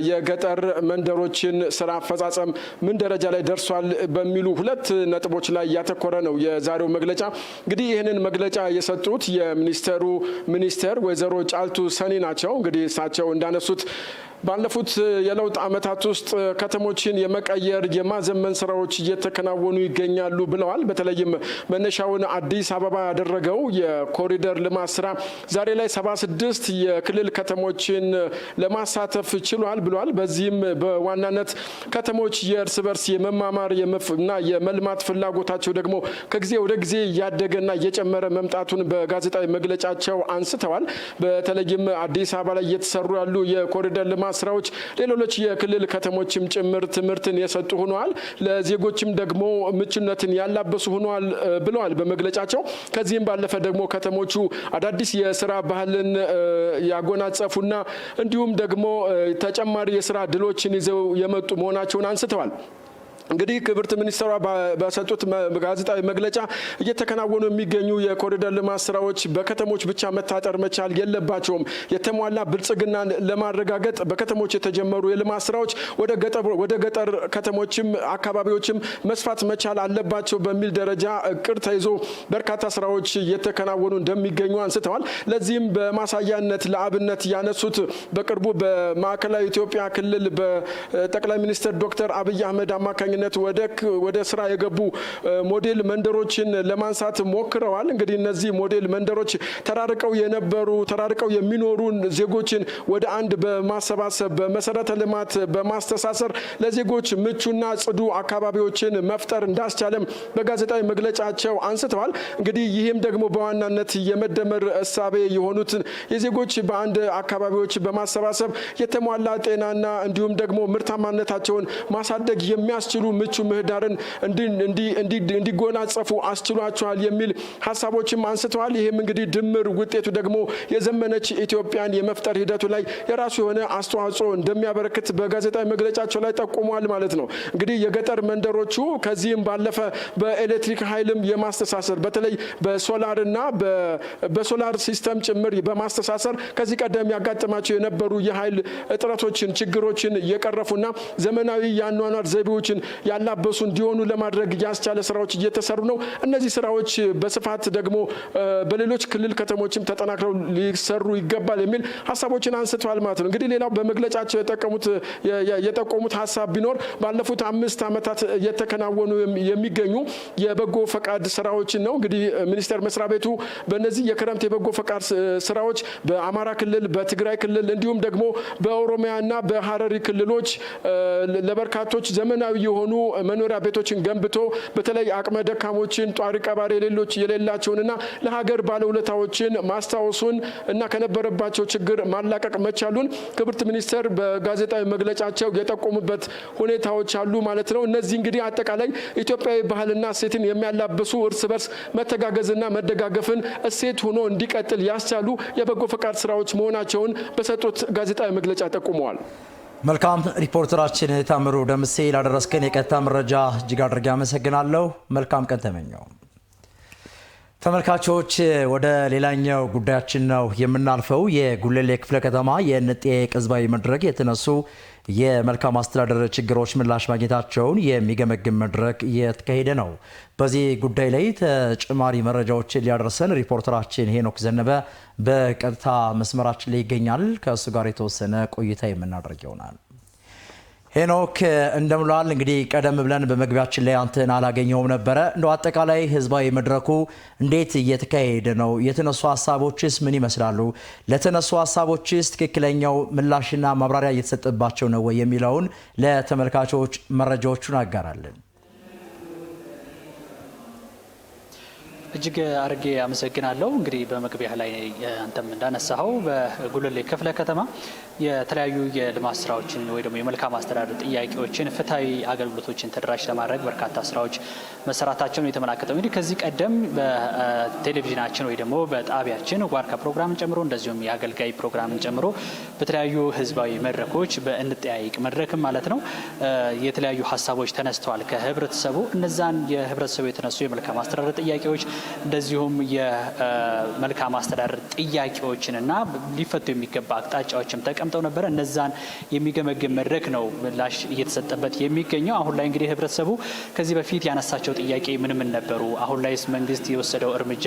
የገጠር መንደሮችን ስራ አፈጻጸም ምን ደረጃ ላይ ደርሷል በሚሉ 2 ነጥቦች ላይ ያተኮረ ነው የዛሬው መግለጫ። እንግዲህ ይህንን መግለጫ የሰጡት የሚኒስቴሩ ሚኒስቴር ወይዘሮ ጫልቱ ሰኒ ናቸው። እንግዲህ እሳቸው እንዳነሱት ባለፉት የለውጥ ዓመታት ውስጥ ከተሞችን የመቀየር የማዘመን ስራዎች እየተከናወኑ ይገኛሉ ብለዋል። በተለይም መነሻውን አዲስ አበባ ያደረገው የኮሪደር ልማት ስራ ዛሬ ላይ 76 የክልል ከተሞችን ለማሳተፍ ችሏል ብለዋል። በዚህም በዋናነት ከተሞች የእርስ በርስ የመማማር እና የመልማት ፍላጎታቸው ደግሞ ከጊዜ ወደ ጊዜ እያደገና እየጨመረ መምጣቱን በጋዜጣዊ መግለጫቸው አንስተዋል። በተለይም አዲስ አበባ ላይ እየተሰሩ ያሉ የኮሪደር ልማት ስራዎች ሌሎች የክልል ከተሞችም ጭምር ትምህርትን የሰጡ ሆነዋል፣ ለዜጎችም ደግሞ ምቹነትን ያላበሱ ሆነዋል ብለዋል በመግለጫቸው። ከዚህም ባለፈ ደግሞ ከተሞቹ አዳዲስ የስራ ባህልን ያጎናጸፉና እንዲሁም ደግሞ ተጨማሪ የስራ ድሎችን ይዘው የመጡ መሆናቸውን አንስተዋል። እንግዲህ ክብርት ሚኒስትሯ በሰጡት ጋዜጣዊ መግለጫ እየተከናወኑ የሚገኙ የኮሪደር ልማት ስራዎች በከተሞች ብቻ መታጠር መቻል የለባቸውም። የተሟላ ብልጽግናን ለማረጋገጥ በከተሞች የተጀመሩ የልማት ስራዎች ወደ ገጠር ከተሞችም አካባቢዎችም መስፋት መቻል አለባቸው በሚል ደረጃ እቅድ ተይዞ በርካታ ስራዎች እየተከናወኑ እንደሚገኙ አንስተዋል። ለዚህም በማሳያነት ለአብነት ያነሱት በቅርቡ በማዕከላዊ ኢትዮጵያ ክልል በጠቅላይ ሚኒስትር ዶክተር አብይ አህመድ አማካኝነት ወደ ስራ የገቡ ሞዴል መንደሮችን ለማንሳት ሞክረዋል። እንግዲህ እነዚህ ሞዴል መንደሮች ተራርቀው የሚኖሩ ዜጎችን ወደ አንድ በማሰባሰብ በመሰረተ ልማት በማስተሳሰር ለዜጎች ምቹና ጽዱ አካባቢዎችን መፍጠር እንዳስቻለም በጋዜጣዊ መግለጫቸው አንስተዋል። እንግዲህ ይህም ደግሞ በዋናነት የመደመር እሳቤ የሆኑትን የዜጎች በአንድ አካባቢዎች በማሰባሰብ የተሟላ ጤናና እንዲሁም ደግሞ ምርታማነታቸውን ማሳደግ የሚያስችሉ ምቹ ምህዳርን እንዲጎናጸፉ አስችሏቸዋል የሚል ሀሳቦችም አንስተዋል። ይህም እንግዲህ ድምር ውጤቱ ደግሞ የዘመነች ኢትዮጵያን የመፍጠር ሂደቱ ላይ የራሱ የሆነ አስተዋጽኦ እንደሚያበረክት በጋዜጣዊ መግለጫቸው ላይ ጠቁሟል ማለት ነው። እንግዲህ የገጠር መንደሮቹ ከዚህም ባለፈ በኤሌክትሪክ ኃይልም የማስተሳሰር በተለይ በሶላርና በሶላር ሲስተም ጭምር በማስተሳሰር ከዚህ ቀደም ያጋጠማቸው የነበሩ የኃይል እጥረቶችን ችግሮችን የቀረፉና ዘመናዊ የአኗኗር ዘይቤዎችን ያላበሱ እንዲሆኑ ለማድረግ ያስቻለ ስራዎች እየተሰሩ ነው። እነዚህ ስራዎች በስፋት ደግሞ በሌሎች ክልል ከተሞችም ተጠናክረው ሊሰሩ ይገባል የሚል ሀሳቦችን አንስተዋል ማለት ነው። እንግዲህ ሌላው በመግለጫቸው የጠቆሙት ሀሳብ ቢኖር ባለፉት 5 ዓመታት እየተከናወኑ የሚገኙ የበጎ ፈቃድ ስራዎችን ነው። እንግዲህ ሚኒስቴር መስሪያ ቤቱ በእነዚህ የክረምት የበጎ ፈቃድ ስራዎች በአማራ ክልል፣ በትግራይ ክልል እንዲሁም ደግሞ በኦሮሚያና በሀረሪ ክልሎች ለበርካቶች ዘመናዊ የሆኑ መኖሪያ ቤቶችን ገንብቶ በተለይ አቅመ ደካሞችን ጧሪ ቀባሪ የሌላቸውንና ለሀገር ባለውለታዎችን ማስታወሱን እና ከነበረባቸው ችግር ማላቀቅ መቻሉን ክብርት ሚኒስትር በጋዜጣዊ መግለጫቸው የጠቆሙበት ሁኔታዎች አሉ ማለት ነው። እነዚህ እንግዲህ አጠቃላይ ኢትዮጵያዊ ባህልና እሴትን የሚያላብሱ እርስ በርስ መተጋገዝና መደጋገፍን እሴት ሆኖ እንዲቀጥል ያስቻሉ የበጎ ፈቃድ ስራዎች መሆናቸውን በሰጡት ጋዜጣዊ መግለጫ ጠቁመዋል። መልካም ሪፖርተራችን ታምሩ ደምሴ ላደረስከን የቀጥታ መረጃ እጅግ አድርጌ አመሰግናለሁ። መልካም ቀን ተመኘው። ተመልካቾች ወደ ሌላኛው ጉዳያችን ነው የምናልፈው። የጉለሌ ክፍለ ከተማ የንጤቅ ህዝባዊ መድረክ የተነሱ የመልካም አስተዳደር ችግሮች ምላሽ ማግኘታቸውን የሚገመግም መድረክ እየተካሄደ ነው። በዚህ ጉዳይ ላይ ተጨማሪ መረጃዎችን ሊያደርሰን ሪፖርተራችን ሄኖክ ዘነበ በቀጥታ መስመራችን ላይ ይገኛል። ከእሱ ጋር የተወሰነ ቆይታ የምናደርግ ይሆናል። ሄኖክ እንደምላል እንግዲህ ቀደም ብለን በመግቢያችን ላይ አንተን አላገኘውም ነበረ። እንደው አጠቃላይ ህዝባዊ መድረኩ እንዴት እየተካሄደ ነው? የተነሱ ሀሳቦችስ ምን ይመስላሉ? ለተነሱ ሀሳቦችስ ትክክለኛው ምላሽና ማብራሪያ እየተሰጠባቸው ነው ወይ የሚለውን ለተመልካቾች መረጃዎቹን አጋራለን። እጅግ አርጌ አመሰግናለሁ። እንግዲህ በመግቢያ ላይ አንተም እንዳነሳኸው በጉለሌ ክፍለ ከተማ የተለያዩ የልማት ስራዎችን ወይ ደግሞ የመልካም አስተዳደር ጥያቄዎችን፣ ፍትሐዊ አገልግሎቶችን ተደራሽ ለማድረግ በርካታ ስራዎች መሰራታቸውን የተመላከተው እንግዲህ ከዚህ ቀደም በቴሌቪዥናችን ወይ ደግሞ በጣቢያችን ዋርካ ፕሮግራምን ጨምሮ እንደዚሁም የአገልጋይ ፕሮግራምን ጨምሮ በተለያዩ ህዝባዊ መድረኮች በእንጠያይቅ መድረክም ማለት ነው የተለያዩ ሀሳቦች ተነስተዋል ከህብረተሰቡ። እነዛን የህብረተሰቡ የተነሱ የመልካም አስተዳደር ጥያቄዎች እንደዚሁም የመልካም አስተዳደር ጥያቄዎችንና ሊፈቱ የሚገባ አቅጣጫዎችም ተቀምጠው ተቀምጠው ነበር። እነዛን የሚገመግም መድረክ ነው ምላሽ እየተሰጠበት የሚገኘው። አሁን ላይ እንግዲህ ህብረተሰቡ ከዚህ በፊት ያነሳቸው ጥያቄ ምን ነበሩ፣ አሁን ላይስ መንግስት የወሰደው እርምጃ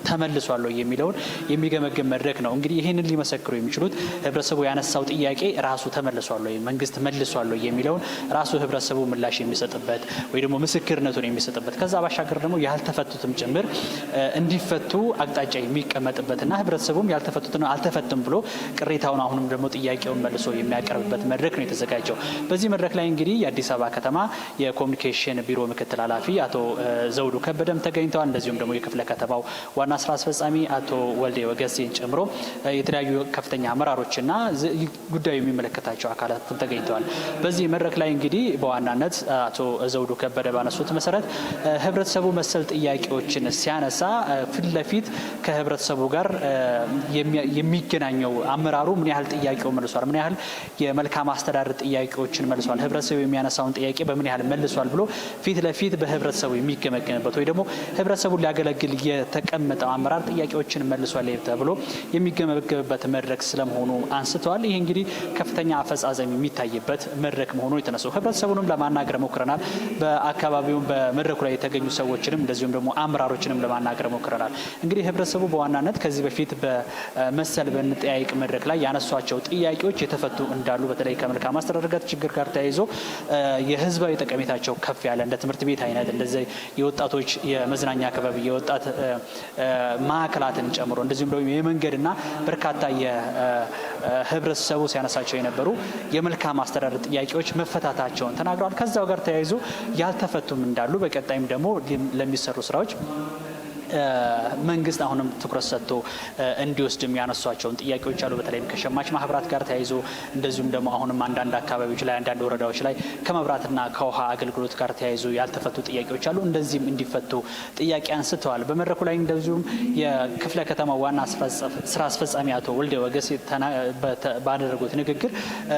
ተመልሷል የሚለውን የሚገመግም መድረክ ነው። እንግዲህ ይህንን ሊመሰክሩ የሚችሉት ህብረተሰቡ ያነሳው ጥያቄ ራሱ ተመልሷል መንግስት መልሷል የሚለውን ራሱ ህብረተሰቡ ምላሽ የሚሰጥበት ወይ ደግሞ ምስክርነቱን የሚሰጥበት ከዛ ባሻገር ደግሞ ያልተፈቱትም ጭምር እንዲፈቱ አቅጣጫ የሚቀመጥበትና ህብረተሰቡም ያልተፈቱትን አልተፈቱም ብሎ ቅሬታውን አሁንም ደግሞ ጥያቄውን መልሶ የሚያቀርብበት መድረክ ነው የተዘጋጀው። በዚህ መድረክ ላይ እንግዲህ የአዲስ አበባ ከተማ የኮሙኒኬሽን ቢሮ ምክትል ኃላፊ አቶ ዘውዱ ከበደም ተገኝተዋል። እንደዚሁም ደግሞ የክፍለ ከተማው ዋና ስራ አስፈጻሚ አቶ ወልዴ ወገሴን ጨምሮ የተለያዩ ከፍተኛ አመራሮችና ጉዳዩ የሚመለከታቸው አካላት ተገኝተዋል። በዚህ መድረክ ላይ እንግዲህ በዋናነት አቶ ዘውዱ ከበደ ባነሱት መሰረት ህብረተሰቡ መሰል ጥያቄዎችን ሲያነሳ ፊት ለፊት ከህብረተሰቡ ጋር የሚገናኘው አመራሩ ምን ያህል ጥያቄው መልሷል፣ ምን ያህል የመልካም አስተዳደር ጥያቄዎችን መልሷል፣ ህብረተሰቡ የሚያነሳውን ጥያቄ በምን ያህል መልሷል ብሎ ፊት ለፊት በህብረተሰቡ የሚገመገምበት ወይ ደግሞ ህብረተሰቡ ሊያገለግል የተቀመጠው አመራር ጥያቄዎችን መልሷል ተብሎ የሚገመገምበት መድረክ ስለመሆኑ አንስተዋል። ይህ እንግዲህ ከፍተኛ አፈጻጸም የሚታይበት መድረክ መሆኑ የተነሳው ህብረተሰቡንም ለማናገር ሞክረናል። በአካባቢውም በመድረኩ ላይ የተገኙ ሰዎችንም እንደዚሁም ደግሞ አመራሮችንም ለማናገር ሞክረናል። እንግዲህ ህብረተሰቡ በዋናነት ከዚህ በፊት በመሰል በንጠያይቅ መድረክ ላይ ያነሷቸው ጥያቄዎች የተፈቱ እንዳሉ በተለይ ከመልካም አስተዳደር ችግር ጋር ተያይዞ የህዝባዊ ጠቀሜታቸው ከፍ ያለ እንደ ትምህርት ቤት አይነት እንደዚህ የወጣቶች የመዝናኛ አካባቢ የወጣት ማዕከላትን ጨምሮ እንደዚሁም ደግሞ የመንገድና በርካታ የህብረተሰቡ ሲያነሳቸው የነበሩ የመልካም አስተዳደር ጥያቄዎች መፈታታቸውን ተናግረዋል። ከዛው ጋር ተያይዞ ያልተፈቱም እንዳሉ በቀጣይም ደግሞ ለሚሰሩ ስራዎች መንግስት አሁንም ትኩረት ሰጥቶ እንዲወስድ የሚያነሷቸውን ጥያቄዎች አሉ። በተለይም ከሸማች ማህበራት ጋር ተያይዞ እንደዚሁም ደግሞ አሁንም አንዳንድ አካባቢዎች ላይ አንዳንድ ወረዳዎች ላይ ከመብራትና ከውሃ አገልግሎት ጋር ተያይዞ ያልተፈቱ ጥያቄዎች አሉ። እንደዚህም እንዲፈቱ ጥያቄ አንስተዋል። በመድረኩ ላይ እንደዚሁም የክፍለ ከተማ ዋና ስራ አስፈጻሚ አቶ ወልዴ ወገሴ ባደረጉት ንግግር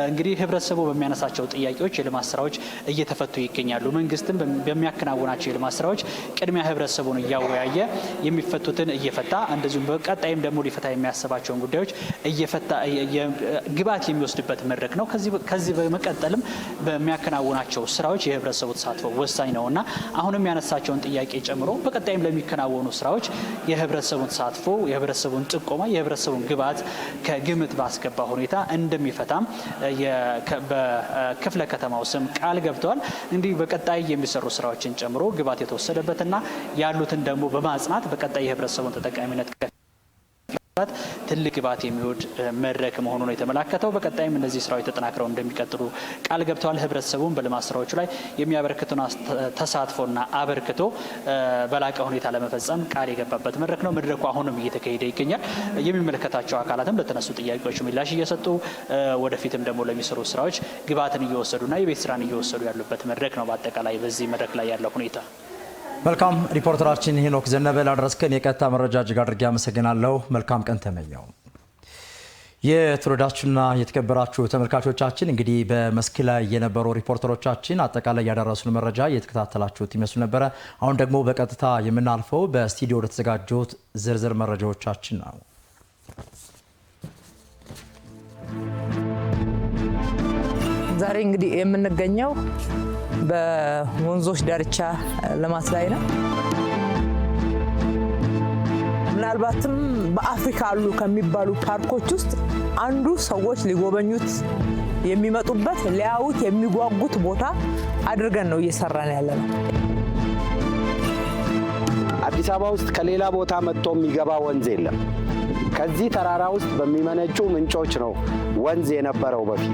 እንግዲህ ህብረተሰቡ በሚያነሳቸው ጥያቄዎች የልማት ስራዎች እየተፈቱ ይገኛሉ። መንግስትም በሚያከናውናቸው የልማት ስራዎች ቅድሚያ ህብረተሰቡን እያወያየ የሚፈቱትን እየፈታ እንደዚሁም በቀጣይም ደግሞ ሊፈታ የሚያስባቸውን ጉዳዮች እየፈታ ግብዓት የሚወስድበት መድረክ ነው። ከዚህ በመቀጠልም በሚያከናውናቸው ስራዎች የህብረተሰቡ ተሳትፎ ወሳኝ ነውና አሁንም ያነሳቸውን ጥያቄ ጨምሮ በቀጣይም ለሚከናወኑ ስራዎች የህብረተሰቡን ተሳትፎ፣ የህብረተሰቡን ጥቆማ፣ የህብረተሰቡን ግብዓት ከግምት ባስገባ ሁኔታ እንደሚፈታም በክፍለ ከተማው ስም ቃል ገብተዋል። እንዲህ በቀጣይ የሚሰሩ ስራዎችን ጨምሮ ግብዓት የተወሰደበትና ያሉትን ደግሞ በማጽናት በቀጣይ የህብረተሰቡን ተጠቃሚነት ትልቅ ግብዓት የሚወድ መድረክ መሆኑ ነው የተመላከተው። በቀጣይም እነዚህ ስራዎች ተጠናክረው እንደሚቀጥሉ ቃል ገብተዋል። ህብረተሰቡን በልማት ስራዎቹ ላይ የሚያበረክቱን ተሳትፎና አበርክቶ በላቀ ሁኔታ ለመፈጸም ቃል የገባበት መድረክ ነው። መድረኩ አሁንም እየተካሄደ ይገኛል። የሚመለከታቸው አካላትም ለተነሱ ጥያቄዎች ምላሽ እየሰጡ ወደፊትም ደግሞ ለሚሰሩ ስራዎች ግብዓትን እየወሰዱና የቤት ስራን እየወሰዱ ያሉበት መድረክ ነው። በአጠቃላይ በዚህ መድረክ ላይ ያለው ሁኔታ መልካም። ሪፖርተራችን ሄኖክ ዘነበ ላደረስከን የቀጥታ መረጃ እጅግ አድርጌ አመሰግናለሁ። መልካም ቀን ተመኘው። የተወደዳችሁና የተከበራችሁ ተመልካቾቻችን እንግዲህ በመስክ ላይ የነበሩ ሪፖርተሮቻችን አጠቃላይ ያደረሱን መረጃ የተከታተላችሁት ይመስሉ ነበረ። አሁን ደግሞ በቀጥታ የምናልፈው በስቱዲዮ ለተዘጋጁት ዝርዝር መረጃዎቻችን ነው። ዛሬ እንግዲህ የምንገኘው በወንዞች ዳርቻ ልማት ላይ ነው። ምናልባትም በአፍሪካ አሉ ከሚባሉ ፓርኮች ውስጥ አንዱ ሰዎች ሊጎበኙት የሚመጡበት ሊያዩት የሚጓጉት ቦታ አድርገን ነው እየሰራን ያለነው። አዲስ አበባ ውስጥ ከሌላ ቦታ መጥቶ የሚገባ ወንዝ የለም። ከዚህ ተራራ ውስጥ በሚመነጩ ምንጮች ነው ወንዝ የነበረው በፊት።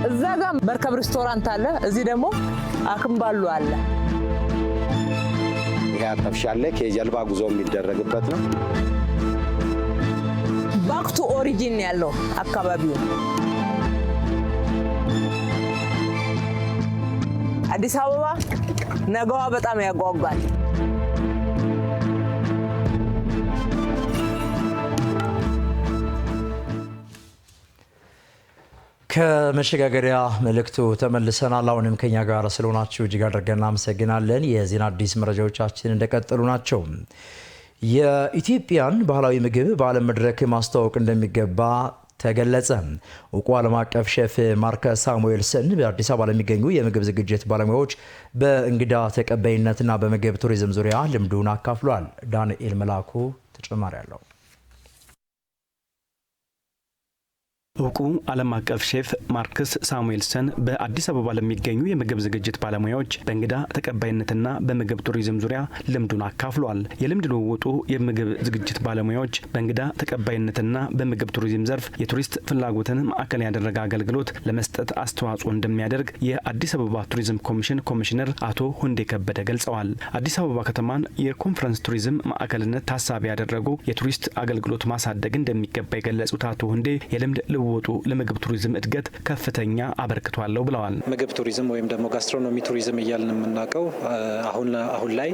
እዛ ጋር መርከብ ሬስቶራንት አለ፣ እዚህ ደግሞ አክምባሉ አለ። ይሄ አጠፍሻለ ከጀልባ ጉዞ የሚደረግበት ነው። ባክ ቱ ኦሪጂን ያለው አካባቢው አዲስ አበባ ነገዋ በጣም ያጓጓል። ከመሸጋገሪያ መልእክቱ ተመልሰናል። አሁንም ከኛ ጋር ስለሆናችሁ እጅግ አድርገን እናመሰግናለን። የዜና አዲስ መረጃዎቻችን እንደቀጠሉ ናቸው። የኢትዮጵያን ባህላዊ ምግብ በዓለም መድረክ ማስተዋወቅ እንደሚገባ ተገለጸ። እውቁ ዓለም አቀፍ ሼፍ ማርከስ ሳሙኤልሰን በአዲስ አበባ ለሚገኙ የምግብ ዝግጅት ባለሙያዎች በእንግዳ ተቀባይነትና በምግብ ቱሪዝም ዙሪያ ልምዱን አካፍሏል። ዳንኤል መላኩ ተጨማሪ አለው። እውቁ ዓለም አቀፍ ሼፍ ማርከስ ሳሙኤልሰን በአዲስ አበባ ለሚገኙ የምግብ ዝግጅት ባለሙያዎች በእንግዳ ተቀባይነትና በምግብ ቱሪዝም ዙሪያ ልምዱን አካፍሏል። የልምድ ልውውጡ የምግብ ዝግጅት ባለሙያዎች በእንግዳ ተቀባይነትና በምግብ ቱሪዝም ዘርፍ የቱሪስት ፍላጎትን ማዕከል ያደረገ አገልግሎት ለመስጠት አስተዋጽኦ እንደሚያደርግ የአዲስ አበባ ቱሪዝም ኮሚሽን ኮሚሽነር አቶ ሁንዴ ከበደ ገልጸዋል። አዲስ አበባ ከተማን የኮንፈረንስ ቱሪዝም ማዕከልነት ታሳቢ ያደረጉ የቱሪስት አገልግሎት ማሳደግ እንደሚገባ የገለጹት አቶ ሁንዴ የልምድ ልውውጡ ለምግብ ቱሪዝም እድገት ከፍተኛ አበርክቶ አለው ብለዋል። ምግብ ቱሪዝም ወይም ደግሞ ጋስትሮኖሚ ቱሪዝም እያልን የምናውቀው አሁን ላይ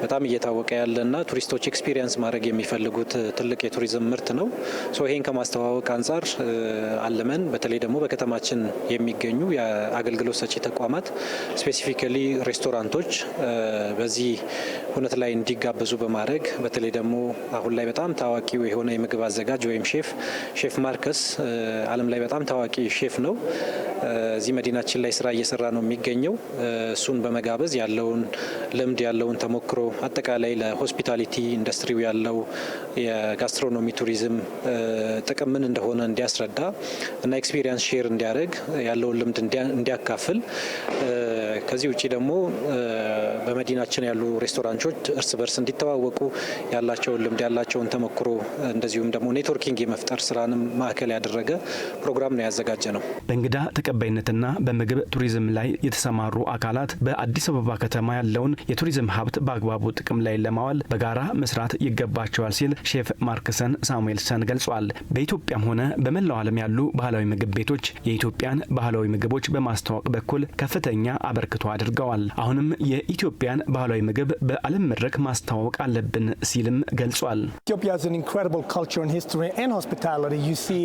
በጣም እየታወቀ ያለና ቱሪስቶች ኤክስፒሪየንስ ማድረግ የሚፈልጉት ትልቅ የቱሪዝም ምርት ነው። ይሄን ከማስተዋወቅ አንጻር አለመን በተለይ ደግሞ በከተማችን የሚገኙ የአገልግሎት ሰጪ ተቋማት ስፔሲፊካሊ ሬስቶራንቶች በዚህ ሁነት ላይ እንዲጋበዙ በማድረግ በተለይ ደግሞ አሁን ላይ በጣም ታዋቂው የሆነ የምግብ አዘጋጅ ወይም ሼፍ ማርከስ ዓለም ላይ በጣም ታዋቂ ሼፍ ነው። እዚህ መዲናችን ላይ ስራ እየሰራ ነው የሚገኘው። እሱን በመጋበዝ ያለውን ልምድ ያለውን ተሞክሮ አጠቃላይ ለሆስፒታሊቲ ኢንዱስትሪው ያለው የጋስትሮኖሚ ቱሪዝም ጥቅም ምን እንደሆነ እንዲያስረዳ እና ኤክስፒሪየንስ ሼር እንዲያደርግ ያለውን ልምድ እንዲያካፍል ከዚህ ውጪ ደግሞ በመዲናችን ያሉ ሬስቶራንቶች እርስ በርስ እንዲተዋወቁ ያላቸውን ልምድ ያላቸውን ተሞክሮ እንደዚሁም ደግሞ ኔትወርኪንግ የመፍጠር ስራንም ማዕከል ያደረገ ፕሮግራም ነው ያዘጋጀ ነው። በእንግዳ ተቀባይነትና በምግብ ቱሪዝም ላይ የተሰማሩ አካላት በአዲስ አበባ ከተማ ያለውን የቱሪዝም ሀብት በአግባቡ ጥቅም ላይ ለማዋል በጋራ መስራት ይገባቸዋል ሲል ሼፍ ማርከሰን ሳሙኤልሰን ገልጿል። በኢትዮጵያም ሆነ በመላው ዓለም ያሉ ባህላዊ ምግብ ቤቶች የኢትዮጵያን ባህላዊ ምግቦች በማስተዋወቅ በኩል ከፍተኛ አበርክቶ አድርገዋል። አሁንም የኢትዮጵያን ባህላዊ ምግብ በዓለም መድረክ ማስተዋወቅ አለብን ሲልም ገልጿል።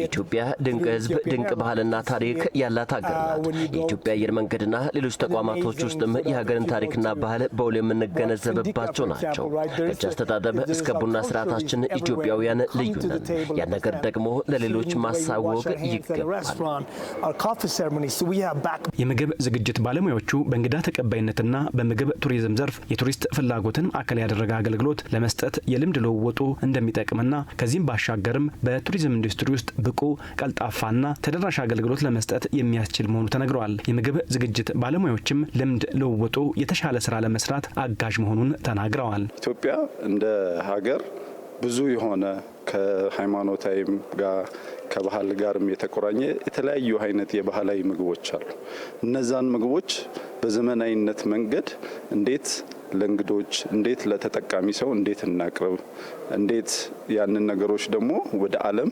ኢትዮጵያ ድንቅ ሕዝብ፣ ድንቅ ባህልና ታሪክ ያላት ሀገር ናት። የኢትዮጵያ አየር መንገድና ሌሎች ተቋማቶች ውስጥም የሀገርን ታሪክና ባህል በውል የምንገነዘብባቸው ናቸው። ከእጅ አስተጣጠብ እስከ ቡና ስርዓታችን ኢትዮጵያውያን ልዩ ነን። ያን ነገር ደግሞ ለሌሎች ማሳወቅ ይገባል። የምግብ ዝግጅት ባለሙያዎቹ በእንግዳ ተቀባይነትና በምግብ ቱሪዝም ዘርፍ የቱሪስት ፍላጎትን ማዕከል ያደረገ አገልግሎት ለመስጠት የልምድ ልውውጡ እንደሚጠቅምና ከዚህም ባሻገርም በቱሪዝም ኢንዱስትሪ ውስጥ ብቁ ቀልጣፋና ተደራሽ አገልግሎት ለመስጠት የሚያስችል መሆኑ ተነግረዋል። የምግብ ዝግጅት ባለሙያዎችም ልምድ ልውውጡ የተሻለ ስራ ለመስራት አጋዥ መሆኑን ተናግረዋል። ኢትዮጵያ እንደ ሀገር ብዙ የሆነ ከሃይማኖታዊም ጋር ከባህል ጋርም የተቆራኘ የተለያዩ አይነት የባህላዊ ምግቦች አሉ። እነዛን ምግቦች በዘመናዊነት መንገድ እንዴት ለእንግዶች እንዴት ለተጠቃሚ ሰው እንዴት እናቅርብ፣ እንዴት ያንን ነገሮች ደግሞ ወደ ዓለም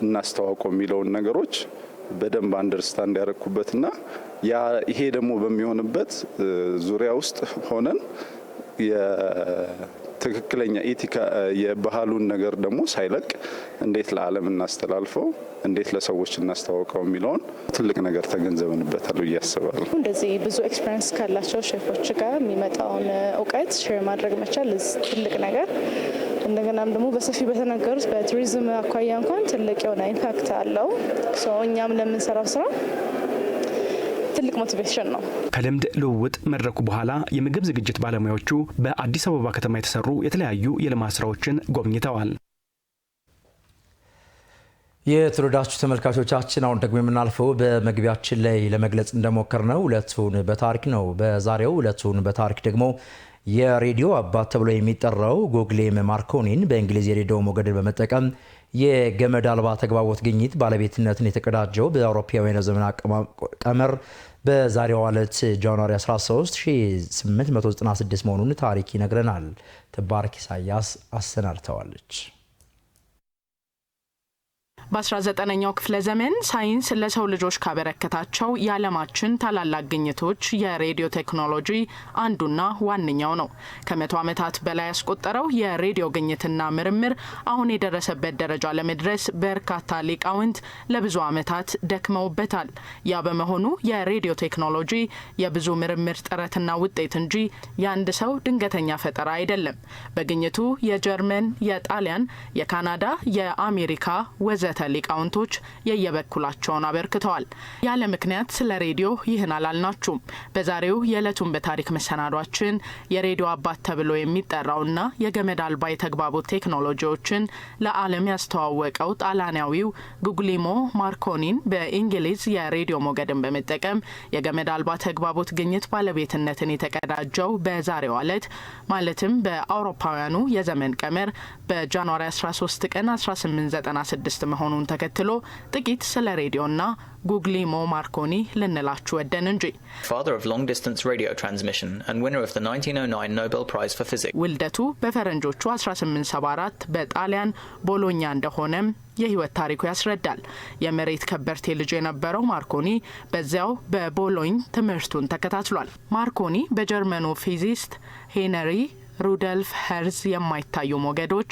እናስተዋውቀው የሚለውን ነገሮች በደንብ አንደርስታንድ ያደረኩበትና ይሄ ደግሞ በሚሆንበት ዙሪያ ውስጥ ሆነን የትክክለኛ ኢቲካ የባህሉን ነገር ደግሞ ሳይለቅ እንዴት ለዓለም እናስተላልፈው፣ እንዴት ለሰዎች እናስተዋውቀው የሚለውን ትልቅ ነገር ተገንዘብንበታል ብዬ አስባለሁ። እንደዚህ ብዙ ኤክስፔሪንስ ካላቸው ሼፎች ጋር የሚመጣውን እውቀት ሼር ማድረግ መቻል ትልቅ ነገር፣ እንደገናም ደግሞ በሰፊ በተነገሩት በቱሪዝም አኳያ እንኳን ትልቅ የሆነ ኢምፓክት አለው። እኛም ለምንሰራው ስራ ትልቅ ሞቲቬሽን ነው። ከልምድ ልውውጥ መድረኩ በኋላ የምግብ ዝግጅት ባለሙያዎቹ በአዲስ አበባ ከተማ የተሰሩ የተለያዩ የልማት ስራዎችን ጎብኝተዋል። የተወደዳችሁ ተመልካቾቻችን አሁን ደግሞ የምናልፈው በመግቢያችን ላይ ለመግለጽ እንደሞከር ነው ዕለቱን በታሪክ ነው። በዛሬው ዕለቱን በታሪክ ደግሞ የሬዲዮ አባት ተብሎ የሚጠራው ጉግሌም ማርኮኒን በእንግሊዝ የሬዲዮ ሞገድን በመጠቀም የገመድ አልባ ተግባቦት ግኝት ባለቤትነትን የተቀዳጀው በአውሮፓውያን ዘመን ቀመር በዛሬው ዕለት ጃንዋሪ 13 1896 መሆኑን ታሪክ ይነግረናል። ትባርክ ኢሳያስ አሰናድተዋለች። በ19ኛው ክፍለ ዘመን ሳይንስ ለሰው ልጆች ካበረከታቸው የዓለማችን ታላላቅ ግኝቶች የሬዲዮ ቴክኖሎጂ አንዱና ዋነኛው ነው። ከ100 ዓመታት በላይ ያስቆጠረው የሬዲዮ ግኝትና ምርምር አሁን የደረሰበት ደረጃ ለመድረስ በርካታ ሊቃውንት ለብዙ ዓመታት ደክመውበታል። ያ በመሆኑ የሬዲዮ ቴክኖሎጂ የብዙ ምርምር ጥረትና ውጤት እንጂ የአንድ ሰው ድንገተኛ ፈጠራ አይደለም። በግኝቱ የጀርመን፣ የጣሊያን፣ የካናዳ፣ የአሜሪካ ወዘተ ሊቃውንቶች የየበኩላቸውን አበርክተዋል። ያለ ምክንያት ስለ ሬዲዮ ይህን አላልናችሁም። በዛሬው የዕለቱን በታሪክ መሰናዷችን የሬዲዮ አባት ተብሎ የሚጠራውና የገመድ አልባ የተግባቦት ቴክኖሎጂዎችን ለዓለም ያስተዋወቀው ጣሊያናዊው ጉግሊሞ ማርኮኒን በእንግሊዝ የሬዲዮ ሞገድን በመጠቀም የገመድ አልባ ተግባቦት ግኝት ባለቤትነትን የተቀዳጀው በዛሬው ዕለት ማለትም በአውሮፓውያኑ የዘመን ቀመር በጃንዋሪ 13 ቀን 1896 መሆኑን ተከትሎ ጥቂት ስለ ሬዲዮና ጉግሊሞ ማርኮኒ ልንላችሁ ወደን እንጂ father of long distance radio transmission and winner of the 1909 Nobel Prize for Physics ውልደቱ በፈረንጆቹ 1874 በጣሊያን ቦሎኛ እንደሆነም የህይወት ታሪኩ ያስረዳል። የመሬት ከበርቴ ልጅ የነበረው ማርኮኒ በዚያው በቦሎኝ ትምህርቱን ተከታትሏል። ማርኮኒ በጀርመኑ ፊዚስት ሄንሪ ሩደልፍ ሄርዝ የማይታዩ ሞገዶች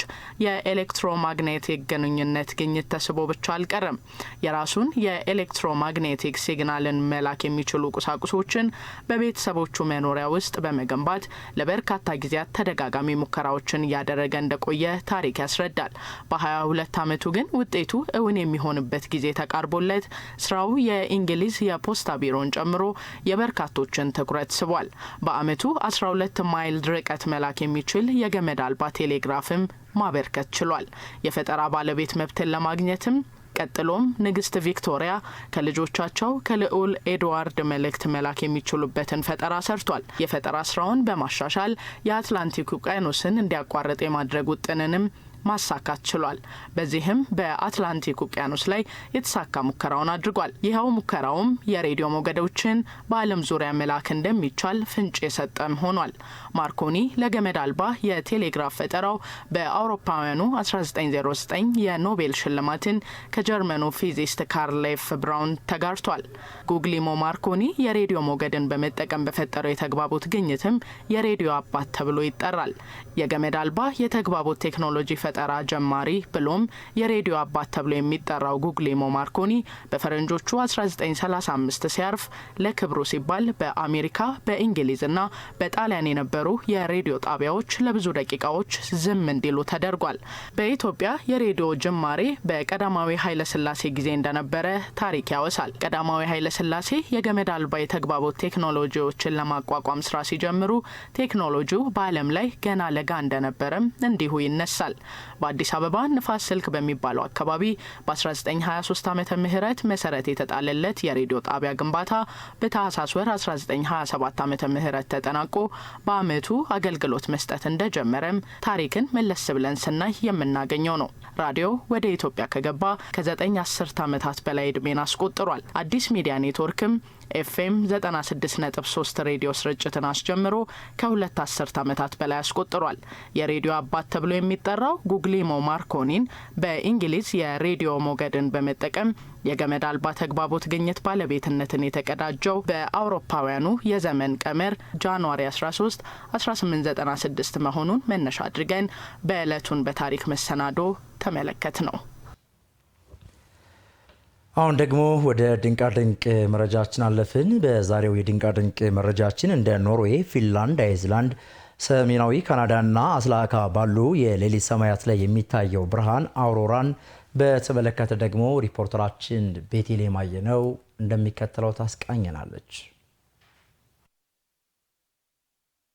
የኤሌክትሮማግኔቲክ ግንኙነት ግኝት ተስቦ ብቻ አልቀረም። የራሱን የኤሌክትሮማግኔቲክ ሲግናልን መላክ የሚችሉ ቁሳቁሶችን በቤተሰቦቹ መኖሪያ ውስጥ በመገንባት ለበርካታ ጊዜያት ተደጋጋሚ ሙከራዎችን እያደረገ እንደቆየ ታሪክ ያስረዳል። በ22 ዓመቱ ግን ውጤቱ እውን የሚሆንበት ጊዜ ተቃርቦለት ስራው የእንግሊዝ የፖስታ ቢሮን ጨምሮ የበርካቶችን ትኩረት ስቧል። በአመቱ 12 ማይል ርቀት መላክ የሚችል የገመድ አልባ ቴሌግራፍም ማበርከት ችሏል። የፈጠራ ባለቤት መብትን ለማግኘትም ቀጥሎም ንግስት ቪክቶሪያ ከልጆቻቸው ከልዑል ኤድዋርድ መልእክት መላክ የሚችሉበትን ፈጠራ ሰርቷል። የፈጠራ ስራውን በማሻሻል የአትላንቲክ ውቅያኖስን እንዲያቋርጥ የማድረግ ውጥንንም ማሳካት ችሏል። በዚህም በአትላንቲክ ውቅያኖስ ላይ የተሳካ ሙከራውን አድርጓል። ይኸው ሙከራውም የሬዲዮ ሞገዶችን በዓለም ዙሪያ መላክ እንደሚቻል ፍንጭ የሰጠም ሆኗል። ማርኮኒ ለገመድ አልባ የቴሌግራፍ ፈጠራው በአውሮፓውያኑ 1909 የኖቤል ሽልማትን ከጀርመኑ ፊዚስት ካርሌፍ ብራውን ተጋርቷል። ጉግሊሞ ማርኮኒ የሬዲዮ ሞገድን በመጠቀም በፈጠረው የተግባቦት ግኝትም የሬዲዮ አባት ተብሎ ይጠራል። የገመድ አልባ የተግባቦት ቴክኖሎጂ ፈጠራ ጀማሪ ብሎም የሬዲዮ አባት ተብሎ የሚጠራው ጉግሊሞ ማርኮኒ በፈረንጆቹ 1935 ሲያርፍ ለክብሩ ሲባል በአሜሪካ በእንግሊዝና በጣሊያን የነበሩ የሬዲዮ ጣቢያዎች ለብዙ ደቂቃዎች ዝም እንዲሉ ተደርጓል። በኢትዮጵያ የሬዲዮ ጅማሬ በቀዳማዊ ኃይለ ሥላሴ ጊዜ እንደነበረ ታሪክ ያወሳል። ቀዳማዊ ኃይለ ሥላሴ የገመድ አልባ የተግባቦት ቴክኖሎጂዎችን ለማቋቋም ስራ ሲጀምሩ ቴክኖሎጂው በዓለም ላይ ገና ለጋ እንደነበረም እንዲሁ ይነሳል። በአዲስ አበባ ንፋስ ስልክ በሚባለው አካባቢ በ1923 ዓመተ ምህረት መሰረት የተጣለለት የሬዲዮ ጣቢያ ግንባታ በታህሳስ ወር 1927 ዓመተ ምህረት ተጠናቆ በአመቱ አገልግሎት መስጠት እንደጀመረም ታሪክን መለስ ብለን ስናይ የምናገኘው ነው። ራዲዮ ወደ ኢትዮጵያ ከገባ ከ9 አስርት ዓመታት በላይ እድሜን አስቆጥሯል። አዲስ ሚዲያ ኔትወርክም ኤፍኤም 96.3 ሬዲዮ ስርጭትን አስጀምሮ ከ2 አስርት ዓመታት በላይ አስቆጥሯል። የሬዲዮ አባት ተብሎ የሚጠራው ጉግሊሞ ማርኮኒን በእንግሊዝ የሬዲዮ ሞገድን በመጠቀም የገመድ አልባ ተግባቦት ግኝት ባለቤትነትን የተቀዳጀው በአውሮፓውያኑ የዘመን ቀመር ጃንዋሪ 13 1896 መሆኑን መነሻ አድርገን በዕለቱን በታሪክ መሰናዶ ተመለከት ነው። አሁን ደግሞ ወደ ድንቃድንቅ መረጃችን አለፍን። በዛሬው የድንቃድንቅ መረጃችን እንደ ኖርዌይ፣ ፊንላንድ፣ አይዝላንድ፣ ሰሜናዊ ካናዳና አስላካ ባሉ የሌሊት ሰማያት ላይ የሚታየው ብርሃን አውሮራን በተመለከተ ደግሞ ሪፖርተራችን ቤቴሌም አየነው እንደሚከተለው ታስቃኘናለች።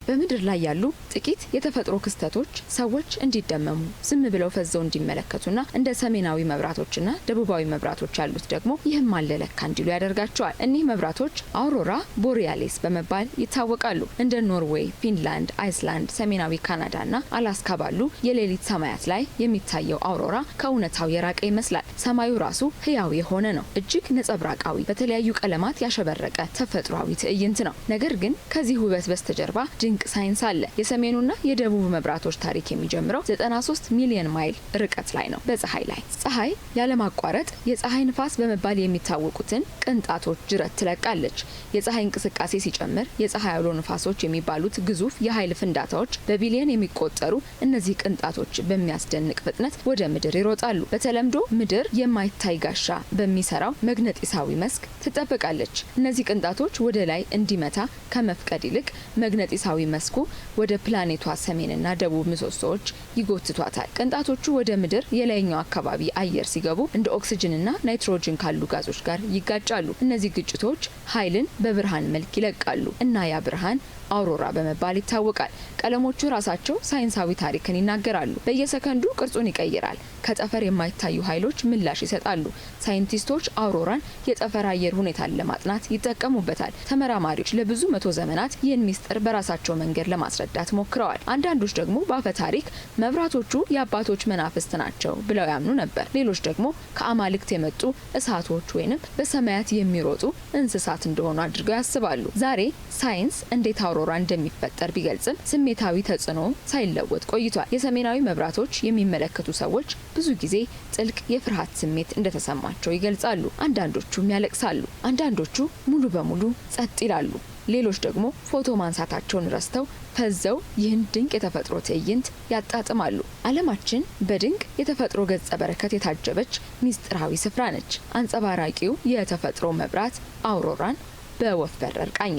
በምድር ላይ ያሉ ጥቂት የተፈጥሮ ክስተቶች ሰዎች እንዲደመሙ ዝም ብለው ፈዘው እንዲመለከቱና እንደ ሰሜናዊ መብራቶችና ደቡባዊ መብራቶች ያሉት ደግሞ ይህም አለለካ እንዲሉ ያደርጋቸዋል። እኒህ መብራቶች አውሮራ ቦሪያሌስ በመባል ይታወቃሉ። እንደ ኖርዌይ፣ ፊንላንድ፣ አይስላንድ፣ ሰሜናዊ ካናዳና አላስካ ባሉ የሌሊት ሰማያት ላይ የሚታየው አውሮራ ከእውነታው የራቀ ይመስላል። ሰማዩ ራሱ ህያው የሆነ ነው። እጅግ ነጸብራቃዊ፣ በተለያዩ ቀለማት ያሸበረቀ ተፈጥሯዊ ትዕይንት ነው። ነገር ግን ከዚህ ውበት በስተጀርባ ድንቅ ሳይንስ አለ። የሰሜኑና የደቡብ መብራቶች ታሪክ የሚጀምረው 93 ሚሊዮን ማይል ርቀት ላይ ነው፣ በፀሐይ ላይ። ፀሐይ ያለማቋረጥ የፀሐይ ንፋስ በመባል የሚታወቁትን ቅንጣቶች ጅረት ትለቃለች። የፀሐይ እንቅስቃሴ ሲጨምር የፀሐይ አውሎ ንፋሶች የሚባሉት ግዙፍ የኃይል ፍንዳታዎች በቢሊዮን የሚቆጠሩ እነዚህ ቅንጣቶች በሚያስደንቅ ፍጥነት ወደ ምድር ይሮጣሉ። በተለምዶ ምድር የማይታይ ጋሻ በሚሰራው መግነጢሳዊ መስክ ትጠበቃለች። እነዚህ ቅንጣቶች ወደ ላይ እንዲመታ ከመፍቀድ ይልቅ መግነጢሳዊ መስኩ ወደ ፕላኔቷ ሰሜንና ደቡብ ምሰሶዎች ይጎትቷታል። ቅንጣቶቹ ወደ ምድር የላይኛው አካባቢ አየር ሲገቡ እንደ ኦክሲጅንና ናይትሮጅን ካሉ ጋዞች ጋር ይጋጫሉ። እነዚህ ግጭቶች ኃይልን በብርሃን መልክ ይለቃሉ እና ያ ብርሃን አውሮራ በመባል ይታወቃል። ቀለሞቹ ራሳቸው ሳይንሳዊ ታሪክን ይናገራሉ። በየሰከንዱ ቅርጹን ይቀይራል። ከጠፈር የማይታዩ ኃይሎች ምላሽ ይሰጣሉ። ሳይንቲስቶች አውሮራን የጠፈር አየር ሁኔታን ለማጥናት ይጠቀሙበታል። ተመራማሪዎች ለብዙ መቶ ዘመናት ይህን ሚስጥር በራሳቸው መንገድ ለማስረዳት ሞክረዋል። አንዳንዶች ደግሞ በአፈ ታሪክ መብራቶቹ የአባቶች መናፍስት ናቸው ብለው ያምኑ ነበር። ሌሎች ደግሞ ከአማልክት የመጡ እሳቶች ወይንም በሰማያት የሚሮጡ እንስሳት እንደሆኑ አድርገው ያስባሉ። ዛሬ ሳይንስ እንዴት አውሮራ እንደሚፈጠር ቢገልጽም ስሜታዊ ተጽዕኖ ሳይለወጥ ቆይቷል። የሰሜናዊ መብራቶች የሚመለከቱ ሰዎች ብዙ ጊዜ ጥልቅ የፍርሃት ስሜት እንደተሰማቸው ይገልጻሉ። አንዳንዶቹም ያለቅሳሉ። አንዳንዶቹ ሙሉ በሙሉ ጸጥ ይላሉ። ሌሎች ደግሞ ፎቶ ማንሳታቸውን ረስተው ፈዘው ይህን ድንቅ የተፈጥሮ ትዕይንት ያጣጥማሉ። ዓለማችን በድንቅ የተፈጥሮ ገጸ በረከት የታጀበች ሚስጥራዊ ስፍራ ነች። አንጸባራቂው የተፈጥሮ መብራት አውሮራን በወፍ በረር ቃኘ።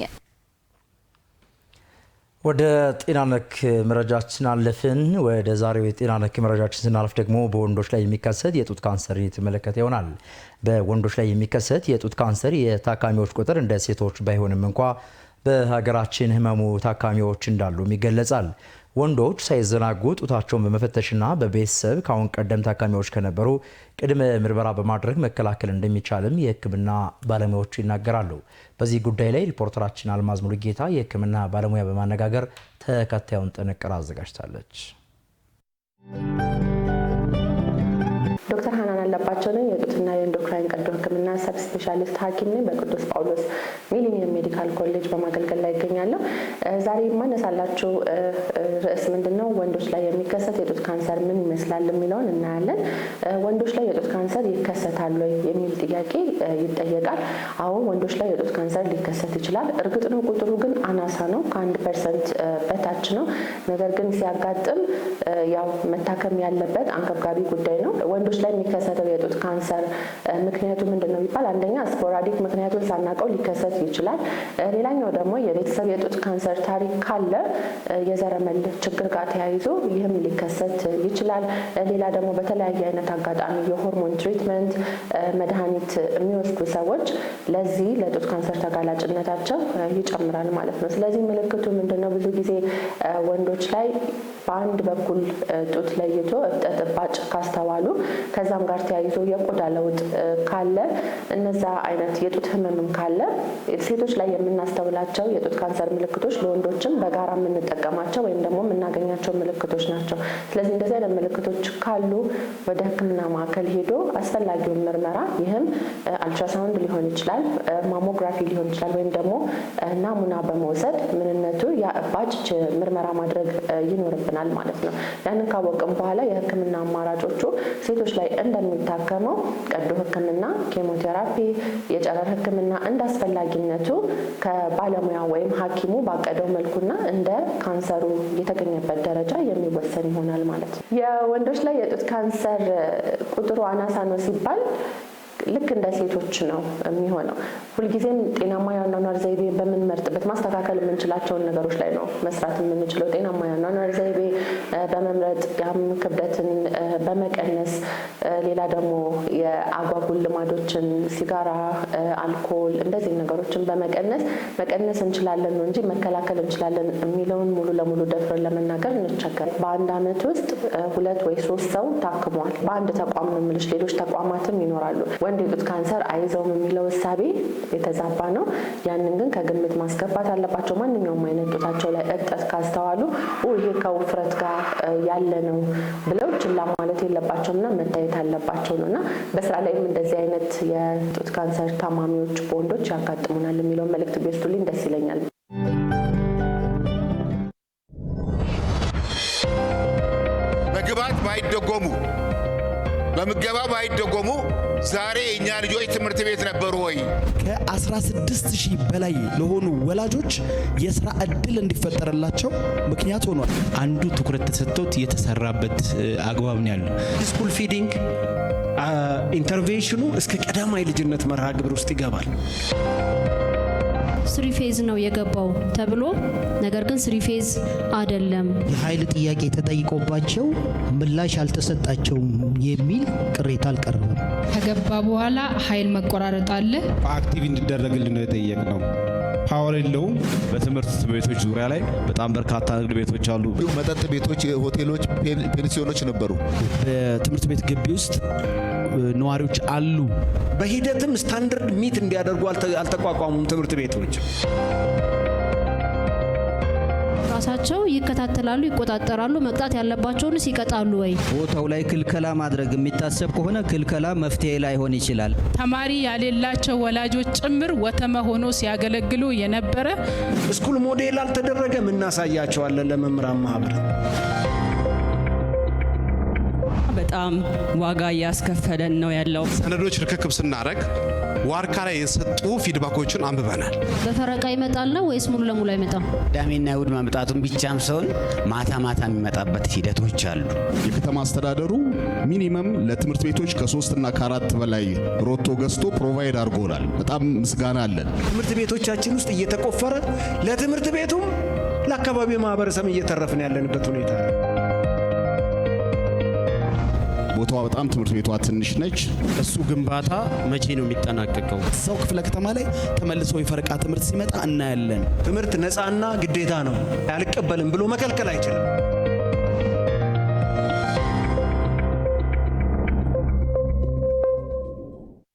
ወደ ጤና ነክ መረጃችን አለፍን። ወደ ዛሬው የጤና ነክ መረጃችን ስናልፍ ደግሞ በወንዶች ላይ የሚከሰት የጡት ካንሰር የተመለከተ ይሆናል። በወንዶች ላይ የሚከሰት የጡት ካንሰር የታካሚዎች ቁጥር እንደ ሴቶች ባይሆንም እንኳ በሀገራችን ህመሙ ታካሚዎች እንዳሉም ይገለጻል። ወንዶች ሳይዘናጉ ጡታቸውን በመፈተሽና በቤተሰብ ከአሁን ቀደም ታካሚዎች ከነበሩ ቅድመ ምርመራ በማድረግ መከላከል እንደሚቻልም የሕክምና ባለሙያዎቹ ይናገራሉ። በዚህ ጉዳይ ላይ ሪፖርተራችን አልማዝ ሙሉጌታ የሕክምና ባለሙያ በማነጋገር ተከታዩን ጥንቅር አዘጋጅታለች። ዶክተር ሀናን አለባቸው ነኝ። የጡትና የኢንዶክራይን ቀዶ ሕክምና ሰብ ስፔሻሊስት ሐኪም ነኝ። በቅዱስ ጳውሎስ ሚሊኒየም ሜዲካል ኮሌጅ በማገልገል ላይ ይገኛለሁ። ዛሬ የማነሳላችሁ ርዕስ ምንድነው? ወንዶች ላይ የሚከሰት የጡት ካንሰር ምን ይመስላል የሚለውን እናያለን። ወንዶች ላይ የጡት ካንሰር ይከሰታል ወይ የሚል ጥያቄ ይጠየቃል። አዎ ወንዶች ላይ የጡት ካንሰር ሊከሰት ይችላል። እርግጥ ነው ቁጥሩ ግን አናሳ ነው፣ ከ1% በታች ነው። ነገር ግን ሲያጋጥም ያው መታከም ያለበት አንገብጋቢ ጉዳይ ነው። ወንዶች ላይ የሚከሰተው የጡት ካንሰር ምክንያቱ ምንድነው ቢባል አንደኛ ስፖራዲክ ምክንያቱን ሳናውቀው ሊከሰት ይችላል። ሌላኛው ደግሞ የቤተሰብ የጡት ካንሰር ታሪክ ካለ የዘረመል ችግር ጋር ተያይዞ ይህም ሊከሰት ይችላል። ሌላ ደግሞ በተለያየ አይነት አጋጣሚ የሆርሞን ትሪትመንት መድኃኒት የሚወስዱ ሰዎች ለዚህ ለጡት ካንሰር ተጋላጭነታቸው ይጨምራል ማለት ነው። ስለዚህ ምልክቱ ምንድነው? ብዙ ጊዜ ወንዶች ላይ በአንድ በኩል ጡት ለይቶ እብጠት እባጭ ካስተዋሉ ከዛም ጋር ተያይዞ የቆዳ ለውጥ ካለ እነዛ አይነት የጡት ህመምም ካለ ሴቶች ላይ የምናስተውላቸው የጡት ካንሰር ምልክቶች ለወንዶችም በጋራ የምንጠቀማቸው ወይም ደግሞ የምናገኛቸው ምልክቶች ናቸው። ስለዚህ እንደዚህ አይነት ምልክቶች ካሉ ወደ ሕክምና ማዕከል ሄዶ አስፈላጊውን ምርመራ ይህም አልትራሳውንድ ሊሆን ይችላል፣ ማሞግራፊ ሊሆን ይችላል፣ ወይም ደግሞ ናሙና በመውሰድ ምንነቱ የእባጭ ምርመራ ማድረግ ይኖርብናል ማለት ነው። ያንን ካወቅም በኋላ የሕክምና አማራጮቹ ሴቶች ላይ እንደሚታከመው ቀዶ ሕክምና፣ ኬሞቴራፒ፣ የጨረር ሕክምና እንደ አስፈላጊነቱ ከባለሙያ ወይም ሐኪሙ ባቀደው መልኩና እንደ ካንሰሩ የተገኘበት ደረጃ የሚወሰን ይሆናል ማለት ነው። የወንዶች ላይ የጡት ካንሰር ቁጥሩ አናሳ ነው ሲባል ልክ እንደ ሴቶች ነው የሚሆነው። ሁልጊዜም ጤናማ የአኗኗር ዘይቤ በምንመርጥበት ማስተካከል የምንችላቸውን ነገሮች ላይ ነው መስራት የምንችለው። ጤናማ የአኗኗር ዘይቤ በመምረጥ ያም ክብደትን በመቀነስ ሌላ ደግሞ የአጓጉል ልማዶችን፣ ሲጋራ፣ አልኮል እንደዚህ ነገሮችን መቀነስ እንችላለን ነው እንጂ መከላከል እንችላለን የሚለውን ሙሉ ለሙሉ ደፍረን ለመናገር እንቸገር። በአንድ ዓመት ውስጥ 2 ወይ 3 ሰው ታክሟል። በአንድ ተቋም ነው የምልሽ፣ ሌሎች ተቋማትም ይኖራሉ። ወንድ የጡት ካንሰር አይዘውም የሚለው እሳቤ የተዛባ ነው። ያንን ግን ከግምት ማስገባት አለባቸው። ማንኛውም አይነት ጡታቸው ላይ እብጠት ካስተዋሉ ይሄ ከውፍረት ጋር ያለ ነው ብለው ችላ ማለት የለባቸውምና መታየት አለባቸው ነውና በስራ ላይም እንደዚህ አይነት የጡት ካንሰር ታማሚዎች በወንዶች ያጋጥሙናል የሚለውን መልእክት ቢወስዱልኝ ደስ ይለኛል። ባይደጎሙ በምገባ ባይደጎሙ ዛሬ እኛ ልጆች ትምህርት ቤት ነበሩ ወይ? ከ16,000 በላይ ለሆኑ ወላጆች የስራ እድል እንዲፈጠርላቸው ምክንያት ሆኗል። አንዱ ትኩረት ተሰጥቶት የተሰራበት አግባብ ነው ያለው። ስኩል ፊዲንግ ኢንተርቬንሽኑ እስከ ቀዳማይ ልጅነት መርሃ ግብር ውስጥ ይገባል። 3 ፌዝ ነው የገባው ተብሎ ነገር ግን 3 ፌዝ አይደለም። የኃይል ጥያቄ ተጠይቆባቸው ምላሽ አልተሰጣቸውም የሚል ቅሬታ አልቀረበም። ከገባ በኋላ ኃይል መቆራረጥ አለ። አክቲቭ እንዲደረግልን ነው የጠየቅነው። ፓወር የለውም። በትምህርት ቤቶች ዙሪያ ላይ በጣም በርካታ ንግድ ቤቶች አሉ። መጠጥ ቤቶች፣ ሆቴሎች፣ ፔንሲዮኖች ነበሩ። በትምህርት ቤት ግቢ ውስጥ ነዋሪዎች አሉ። በሂደትም ስታንዳርድ ሚት እንዲያደርጉ አልተቋቋሙም ትምህርት ቤቶች። ራሳቸው ይከታተላሉ፣ ይቆጣጠራሉ። መቅጣት ያለባቸውንስ ይቀጣሉ ወይ? ቦታው ላይ ክልከላ ማድረግ የሚታሰብ ከሆነ ክልከላ መፍትሄ ላይሆን ይችላል። ተማሪ ያሌላቸው ወላጆች ጭምር ወተመ ሆኖ ሲያገለግሉ የነበረ ስኩል ሞዴል አልተደረገም። እናሳያቸዋለን ለመምህራን ማህበር። በጣም ዋጋ እያስከፈለን ነው ያለው። ሰነዶች ርክክብ ስናደርግ ዋርካ ላይ የሰጡ ፊድባኮችን አንብበናል። በፈረቃ ይመጣል ነው ወይስ ሙሉ ለሙሉ አይመጣም? ቅዳሜና እሁድ መምጣቱን ብቻም ሳይሆን ማታ ማታ የሚመጣበት ሂደቶች አሉ። የከተማ አስተዳደሩ ሚኒመም ለትምህርት ቤቶች ከ3 እና ከ4 በላይ ሮቶ ገዝቶ ፕሮቫይድ አድርጎናል። በጣም ምስጋና አለን። ትምህርት ቤቶቻችን ውስጥ እየተቆፈረ ለትምህርት ቤቱም ለአካባቢው ማህበረሰብ እየተረፍን ያለንበት ሁኔታ ነው። ቦታዋ በጣም ትምህርት ቤቷ ትንሽ ነች። እሱ ግንባታ መቼ ነው የሚጠናቀቀው? እዛው ክፍለ ከተማ ላይ ተመልሶ የፈረቃ ትምህርት ሲመጣ እናያለን። ትምህርት ነፃና ግዴታ ነው። አልቀበልም ብሎ መከልከል አይችልም።